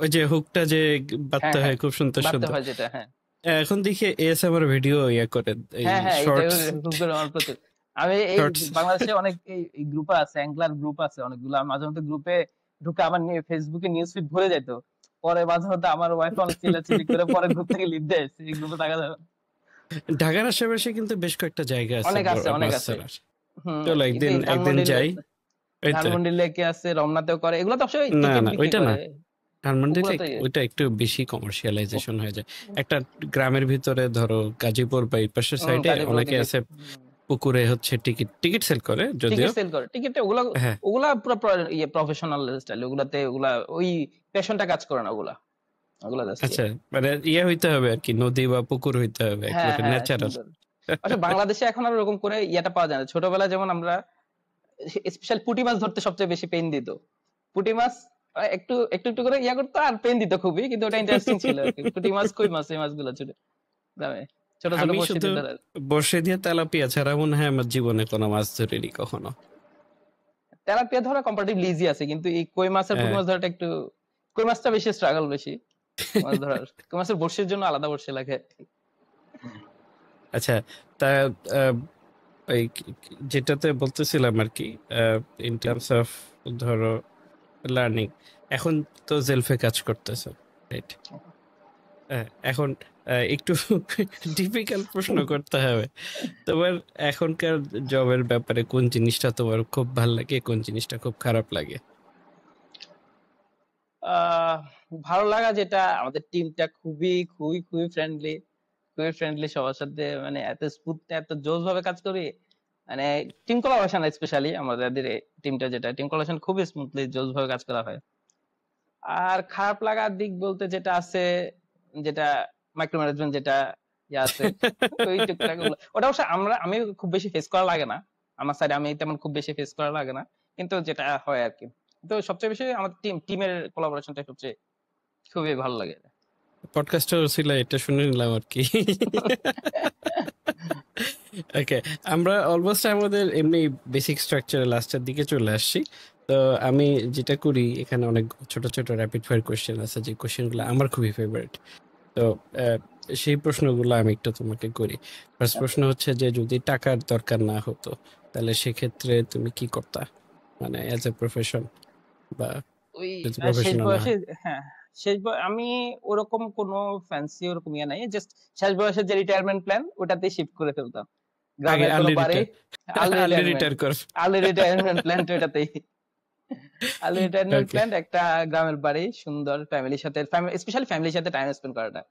ওই যে হুকটা যে হ্যাঁ বাঁধতে হ্যাঁ, হয় খুব সুন্দর বাড়তে সুন্দর। হয় যেটা, হ্যাঁ। এখন দেখি এএসএমআর ভিডিও ইয়া করে, এই হ্যাঁ হ্যাঁ, এটা শর্টস খুব করে আমার প্রচুর। আমি এই শর্টস। বাংলাদেশে অনেক এই গ্রুপ আছে, অ্যাঙ্গলার গ্রুপ আছে অনেকগুলো, আমি মাঝে মধ্যে গ্রুপে ঢুকে আমার ফেসবুকে নিউজ ফিড ভরে যেত। পরে মাঝে মধ্যে আমার ওয়াইফ অনেক চিল্লাচিল্লি করে পরে গ্রুপ থেকে লিভ দেয়, এই গ্রুপে থাকা যাবে না। ঢাকার আশেপাশে কিন্তু বেশ কয়েকটা জায়গা আছে অনেক আছে, অনেক মাছ আছে। ধরার। হম, চলো কিন্তু একদিন এই একদিন যাই। ওই তো। ধানমন্ডি লেকে আছে, রমনাতেও করে, এগুলো তো অবশ্যই না টিকিট না, বিক্রি ওইটা না, করে। ধানমন্ডিতে ওগুলো তো ওইটা একটু বেশি কমার্শিয়ালাইজেশন হয়ে যায়। একটা গ্রামের ভিতরে ধরো গাজীপুর বা এই পাশের সাইডে কাজীপুরের অনেকে দিকে আছে পুকুরে হচ্ছে টিকিট টিকিট সেল করে টিকিট যদিও। সেল করে, টিকিট ওগুলা, হ্যাঁ। ওগুলা পুরো ইয়ে প্রফেশনাল স্টাইল, ওগুলাতে ওগুলা ওই প্যাশনটা কাজ করে না, ওগুলা ওগুলা জাস্ট। আচ্ছা, মানে ইয়ে হইতে হবে আর কি, নদী বা পুকুর হইতে হবে হ্যাঁ একেবারে হ্যাঁ, ন্যাচারাল। সুন্দর। আচ্ছা, বাংলাদেশে এখন আর ওরকম করে ইয়েটা পাওয়া যায় না। ছোটবেলায় যেমন আমরা স্পেশাল পুঁটি মাছ ধরতে সবচেয়ে বেশি পেন দিত। পুঁটি মাছ একটু একটু একটু করে ইয়া করতো আর পেন দিত খুবই, কিন্তু ওটা ইন্টারেস্টিং ছিল আর কি। পুঁটি মাছ, কই মাছ, এই মাছগুলো ছোট দামে ছোট ছোট আমি বড়শি শুধু দিয়ে ধরার। বর্ষে দিয়ে তেলাপিয়া ছাড়া মনে হয় আমার জীবনে কোনো মাছ ধরিনি কখনো। তেলাপিয়া ধরা কম্পারেটিভলি ইজি আছে, কিন্তু এই কই মাছের পুঁটি হ্যাঁ। মাছ ধরাটা একটু, কই মাছটা বেশি স্ট্রাগল বেশি মাছ ধরার। কই মাছের বড়শির জন্য আলাদা বড়শি লাগে। আচ্ছা, তা আহ, ওই যেটাতে বলতেছিলাম আর কি, ইন টার্মস অফ ধরো লার্নিং, এখন তো জেলফে কাজ করতেছো, রাইট? এখন একটু ডিফিকাল্ট প্রশ্ন করতে হবে। তোমার এখনকার জবের ব্যাপারে কোন জিনিসটা তোমার খুব ভালো লাগে, কোন জিনিসটা খুব খারাপ লাগে? আহ ভালো লাগা যেটা, আমাদের টিমটা খুবই খুবই খুবই ফ্রেন্ডলি, খুবই ফ্রেন্ডলি সবার সাথে, মানে এত স্মুথ, এত জোস ভাবে কাজ করি। মানে টিম কোলাবোরেশন, স্পেশালি আমাদের টিমটা, যেটা টিম কোলাবোরেশন খুবই স্মুথলি জোস ভাবে কাজ করা হয়। আর খারাপ লাগার দিক বলতে যেটা আছে, যেটা মাইক্রো ম্যানেজমেন্ট যেটা ইয়ে আছে, ওই টুকটাক ওটা অবশ্য আমি খুব বেশি ফেস করা লাগে না, আমার সাইডে আমি তেমন খুব বেশি ফেস করা লাগে না, কিন্তু যেটা হয় আর কি। তো সবচেয়ে বেশি আমাদের টিমের কোলাবোরেশনটা সবচেয়ে খুবই ভালো লাগে। পডকাস্টার ছিল এটা শুনে নিলাম আর কি। ওকে, আমরা অলমোস্ট আমাদের এমনি বেসিক স্ট্রাকচারে লাস্টের দিকে চলে আসছি। তো আমি যেটা করি এখানে, অনেক ছোট ছোট র্যাপিড ফায়ার কোশ্চেন আছে, যে কোশ্চেনগুলো আমার খুবই ফেভারিট। তো আহ, সেই প্রশ্নগুলো আমি একটু তোমাকে করি। ফার্স্ট প্রশ্ন হচ্ছে যে, যদি টাকার দরকার না হতো তাহলে সেক্ষেত্রে তুমি কি করতা, মানে অ্যাজ এ প্রফেশন, বা ওই যদি শেষ প্রফেশনাল না বয়সে, হয়। হ্যাঁ, আমি ওরকম কোনো ফ্যান্সি ওরকম ইয়ে নাই, জাস্ট শেষ বয়সে যে রিটায়ারমেন্ট প্ল্যান ওটাতেই শিফট করে ফেলতাম, আগে গ্রামের কোনো আর্লি বাড়ি, retire, early early retirement, retire কর। আর্লি রিটায়ারমেন্ট প্ল্যান তো এটাতেই, আর্লি রিটায়ারমেন্ট ওকে, প্ল্যান, একটা গ্রামের বাড়ি, সুন্দর ফ্যামিলির সাথে, স্পেশালি ফ্যামিলির সাথে টাইম স্পেন্ড করাটা,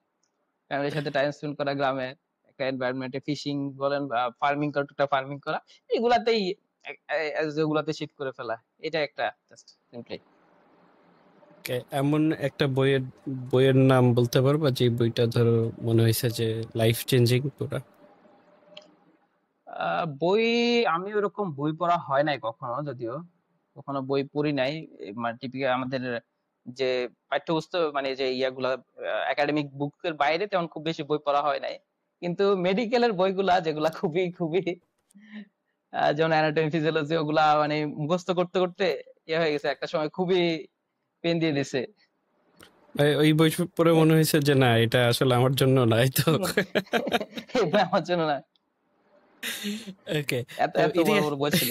ফ্যামিলির সাথে টাইম স্পেন্ড করা, গ্রামে একটা এনভায়রনমেন্টে ফিশিং বলেন বা ফার্মিং করা, টুকটাক ফার্মিং করা, এগুলাতেই যেগুলাতে শিফট করে ফেলা, এটা একটা জাস্ট সিম্পলি। ওকে, এমন একটা বইয়ের বইয়ের নাম বলতে পারবা যে বইটা ধরো মনে হয়েছে যে লাইফ চেঞ্জিং পুরা? বই, আমি ওরকম বই পড়া হয় নাই কখনো, যদিও কখনো বই পড়ি নাই। মানে টিপিক্যাল আমাদের যে পাঠ্যপুস্তক, মানে যে ইয়াগুলা একাডেমিক বুকের বাইরে তেমন খুব বেশি বই পড়া হয় নাই। কিন্তু মেডিকেলের বইগুলা যেগুলা খুবই খুবই যেমন অ্যানাটমি ফিজিওলজি, ওগুলা মানে মুখস্থ করতে করতে ইয়ে হয়ে গেছে একটা সময়, খুবই পেন দিয়ে দিছে। ওই বই পড়ে মনে হয়েছে যে না, এটা আসলে আমার জন্য নাই তো। এটা আমার জন্য না, ওকে, এত তো এত বড় বড় বই ছিল।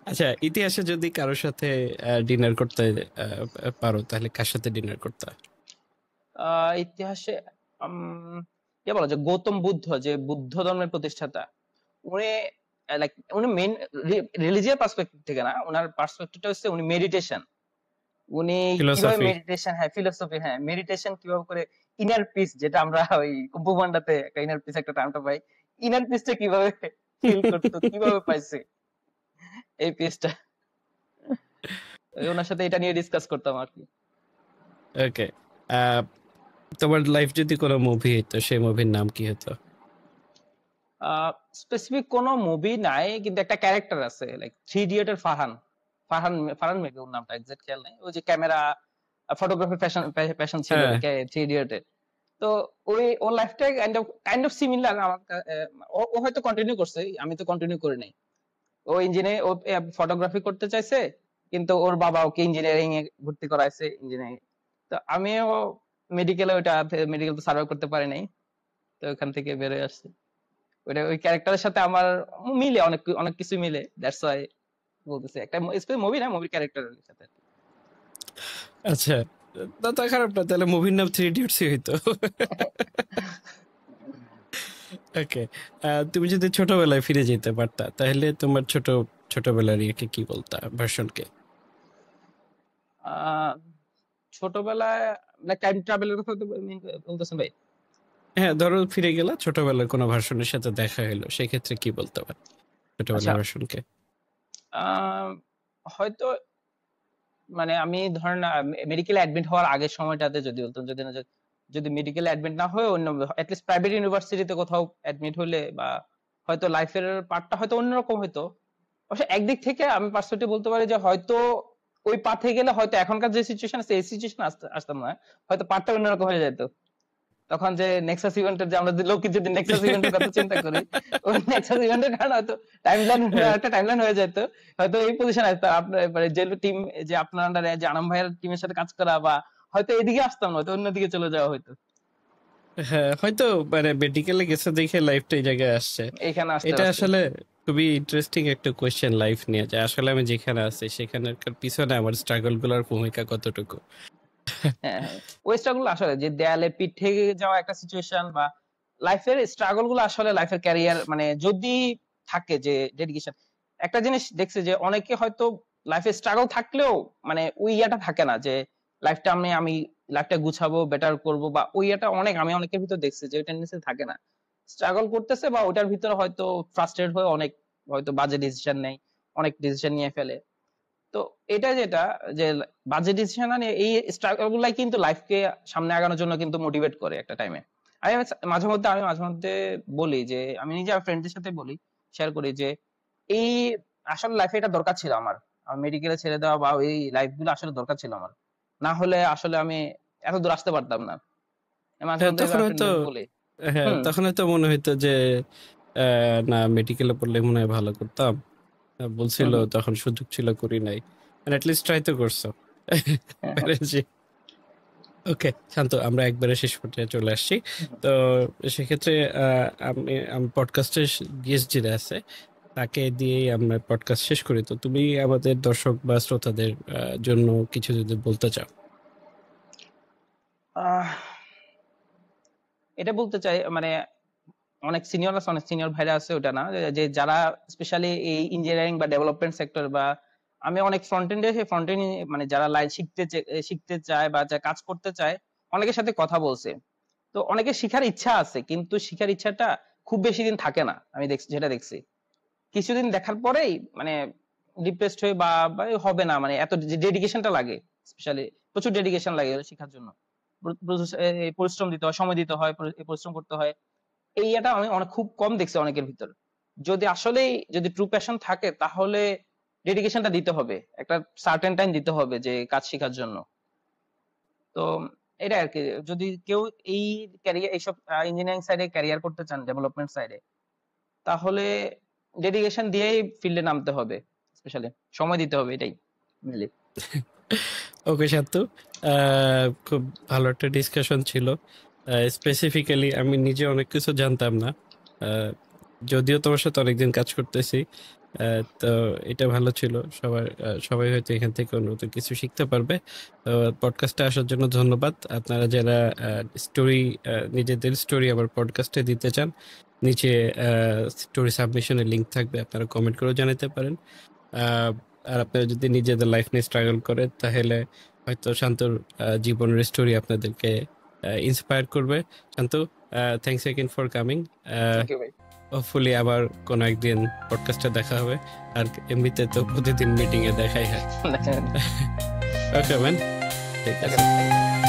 আচ্ছা, ইতিহাসে যদি কারোর সাথে ডিনার করতে পারো তাহলে কার সাথে ডিনার করতে? ইতিহাসে কে বলা যায়, গৌতম বুদ্ধ, যে বুদ্ধ ধর্মের প্রতিষ্ঠাতা, উনি লাইক উনি মেইন রিলিজিয়াস পার্সপেক্টিভ থেকে না, ওনার পার্সপেক্টিভটা হচ্ছে উনি মেডিটেশন, উনি কিভাবে ফিলোসফি। মেডিটেশন, হ্যাঁ ফিলোসফি, হ্যাঁ মেডিটেশন কিভাবে করে, ইনার পিস, যেটা আমরা ওই কুম্ভু পান্ডাতে একটা ইনার পিস একটা টার্মটা পাই, ইনার পিসটা কিভাবে ফিল করতো, কিভাবে পাইছে এই পিসটা, ওনার সাথে এটা নিয়ে ডিসকাস করতাম আর কি। ওকে, তোমার লাইফ যদি কোনো মুভি হতো, সেই মুভির নাম কি হতো? স্পেসিফিক কোনো মুভি নাই, কিন্তু একটা ক্যারেক্টার আছে, লাইক থ্রি ইডিয়ট এর ফারহান, ফারহান ফারহান মেবি ওর নামটা এক্সাক্ট খেয়াল নাই, ওই যে ক্যামেরা ফটোগ্রাফি প্যাশন ছিল হ্যাঁ, থ্রি ইডিয়ট এর। তো ওর লাইফটা কাইন্ড অফ সিমিলার আমার ও হয়তো কন্টিনিউ করছে, আমি তো কন্টিনিউ করি নাই। ও ও ফটোগ্রাফি করতে চাইছে, কিন্তু ওর বাবা ওকে ইঞ্জিনিয়ারিং এ ভর্তি করাইছে, ইঞ্জিনিয়ারিং। তো আমিও মেডিকেলে, ওইটা মেডিকেল তো সার্ভাইভ করতে পারি নাই, তো ওখান থেকে বেরোয় আসছি। ওইটা ওই ক্যারেক্টারের সাথে আমার মিলে, অনেক অনেক কিছু মিলে, দ্যাটস ওয়াই বলতেছি, একটা স্পেসিফিক মুভি না, মুভির ক্যারেক্টারের সাথে। আচ্ছা, তা খারাপ না, তাহলে মুভির নাম থ্রি ইডিয়টসই হইতো। ওকে, তুমি যদি ছোটবেলায় ফিরে যেতে পারতা তাহলে তোমার ছোটবেলার ইয়েকে কি বলতা, ভার্সনকে? আহ ছোটবেলায়, মানে টাইম ট্রাভেলের কথা তো বলতেছেন ভাই? হ্যাঁ, ধরো ফিরে গেলা, ছোটবেলার কোনো ভার্সনের সাথে দেখা হলো, সেক্ষেত্রে কি বলতে পার আচ্ছা, ছোটবেলার ভার্সনকে? আহ হয়তো, মানে আমি ধরেন মেডিকেলে অ্যাডমিট হওয়ার আগের সময়টাতে যদি বলতাম, যদি না, যদি মেডিকেলে অ্যাডমিট না হয়ে অন্য অ্যাটলিস্ট প্রাইভেট ইউনিভার্সিটিতে কোথাও অ্যাডমিট হলে, বা হয়তো লাইফের পার্টটা হয়তো অন্যরকম হইতো, অবশ্য একদিক থেকে আমি পার্সপেক্টিভ বলতে পারি যে হয়তো ওই পাথে গেলে হয়তো এখনকার যে সিচুয়েশন আছে এই সিচুয়েশন আসতাম না, হয়তো পাথটা অন্যরকম হয়ে যেত। তখন যে নেক্সাস ইভেন্টের যে আমরা লোকে যদি নেক্সাস ইভেন্টের কথা চিন্তা করি, ওই নেক্সাস ইভেন্টের কারণে হয়তো একটা টাইমলাইন হয়ে যেত, হয়তো এই পজিশন আসতো আপনার যে টিম, যে আপনার আন্ডারে যে আনাম ভাইয়ের টিমের সাথে কাজ করা, বা হয়তো এদিকে আসতাম না, হয়তো অন্যদিকে চলে যাওয়া হয়তো। হ্যাঁ হয়তো মানে মেডিকেলে গেছে দেখে লাইফটা এই জায়গায় আসছে। এখানে আসতে এটা আসতে আসলে খুবই ইন্টারেস্টিং একটা কোয়েশ্চেন লাইফ নিয়ে, যে আসলে আমি যেখানে আছি সেখানকার পিছনে আমার স্ট্রাগল গুলোর ভূমিকা কতটুকু। হ্যাঁ হ্যাঁ, ওই স্ট্রাগল আসলে যে দেয়ালে পিঠ থেকে যাওয়া একটা সিচুয়েশন, বা লাইফের স্ট্রাগল গুলো আসলে লাইফের ক্যারিয়ার, মানে যদি থাকে যে ডেডিকেশন। একটা জিনিস দেখছি যে অনেকে হয়তো লাইফে স্ট্রাগল থাকলেও মানে ওই ইয়াটা থাকে না যে লাইফটা আমি লাইফটা গুছাবো, বেটার করব, বা ওই ইয়াটা আমি অনেকের ভিতর দেখছি যে ওই টেন্ডেন্সি থাকে না। স্ট্রাগল করতেছে বা ওটার ভিতরে হয়তো ফ্রাস্ট্রেটেড হয়ে অনেক হয়তো বাজে ডিসিশন নেয়, অনেক ডিসিশন নিয়ে ফেলে। তো এটা যেটা যে বাজে ডিসিশন মানে এই স্ট্রাগল গুলাই কিন্তু লাইফকে সামনে আগানোর জন্য কিন্তু মোটিভেট করে একটা টাইমে। আমি মাঝে মধ্যে বলি যে আমি নিজে আমার ফ্রেন্ডদের সাথে বলি, শেয়ার করি যে এই আসলে লাইফে এটা দরকার ছিল আমার মেডিকেলে ছেড়ে দেওয়া, বা ওই লাইফ গুলো আসলে দরকার ছিল আমার, না হলে আসলে আমি এত দূর আসতে পারতাম না। আমি মাঝে হ্যাঁ মধ্যে তখন হয়তো, ফ্রেন্ডদের বলি। হ্যাঁ হুম তখন হয়তো মনে হইতো যে না মেডিকেলে পড়লে মনে হয় ভালো করতাম। হুম বলছিল হুম, তখন সুযোগ ছিল করি নাই, অ্যাটলিস্ট ট্রাই তো করছো। হ্যাঁ হ্যাঁ, পেরেছি। ওকে শান্ত, আমরা একবারে শেষ পর্যায়ে চলে আসছি। হুম। তো সেক্ষেত্রে আমি আমি পডকাস্টের গেস্ট যিনি আছে তাকে দিয়েই আমরা পডকাস্ট শেষ করি। তো তুমি আমাদের দর্শক বা শ্রোতাদের জন্য কিছু যদি বলতে চাও। আহ, এটা বলতে চাই মানে অনেক সিনিয়র আছে, অনেক সিনিয়র ভাইরা আছে, ওটা না যে যারা স্পেশালি এই ইঞ্জিনিয়ারিং বা ডেভেলপমেন্ট সেক্টর, বা আমি অনেক ফ্রন্ট এন্ডে, সেই ফ্রন্ট এন্ড মানে যারা লাইন শিখতে চায় বা যা কাজ করতে চায়, অনেকের সাথে কথা বলছে। তো অনেকের শিখার ইচ্ছা আছে, কিন্তু শিখার ইচ্ছাটা খুব বেশি দিন থাকে না। আমি দেখছি, যেটা দেখছি কিছুদিন দেখার পরেই মানে ডিপ্রেসড হয়ে বা হবে না, মানে এত ডেডিকেশনটা লাগে, স্পেশালি প্রচুর ডেডিকেশন লাগে এগুলো শেখার জন্য। পরিশ্রম দিতে হয়, সময় দিতে হয়, পরিশ্রম করতে হয়। এই এটা আমি অনেক খুব কম দেখছি অনেকের ভিতর। যদি আসলেই যদি ট্রু প্যাশন থাকে তাহলে ডেডিকেশনটা দিতে হবে, একটা সার্টেন টাইম দিতে হবে যে কাজ শেখার জন্য। তো এটা আর কি, যদি কেউ এই ক্যারিয়ার এইসব ইঞ্জিনিয়ারিং সাইডে ক্যারিয়ার করতে চান, ডেভেলপমেন্ট সাইডে, তাহলে ডেডিকেশন দিয়েই ফিল্ডে নামতে হবে, স্পেশালি সময় দিতে হবে, এটাই মেনলি। ওকে শান্তু, খুব ভালো একটা ডিসকাশন ছিল। স্পেসিফিক্যালি আমি নিজে অনেক কিছু জানতাম না, আহ, যদিও তোমার সাথে অনেকদিন কাজ করতেছি। তো এটা ভালো ছিল। সবাই হয়তো এখান থেকে নতুন কিছু শিখতে পারবে। তো পডকাস্টে আসার জন্য ধন্যবাদ। আপনারা যারা স্টোরি, নিজেদের স্টোরি আবার পডকাস্টে দিতে চান, নিচে স্টোরি সাবমিশনের লিংক থাকবে, আপনারা কমেন্ট করেও জানাতে পারেন। আহ, আর আপনারা যদি নিজেদের লাইফ নিয়ে স্ট্রাগল করে তাহলে হয়তো শান্তর জীবনের স্টোরি আপনাদেরকে ইন্সপায়ার করবে। Shanto, thanks again for coming. Thank you ভাই। হোপফুলি আবার কোনো একদিন পডকাস্টে দেখা হবে। আর এমনিতে তো প্রতিদিন মিটিং এ দেখাই হয়। ওকে ম্যান, ঠিক আছে। Okay.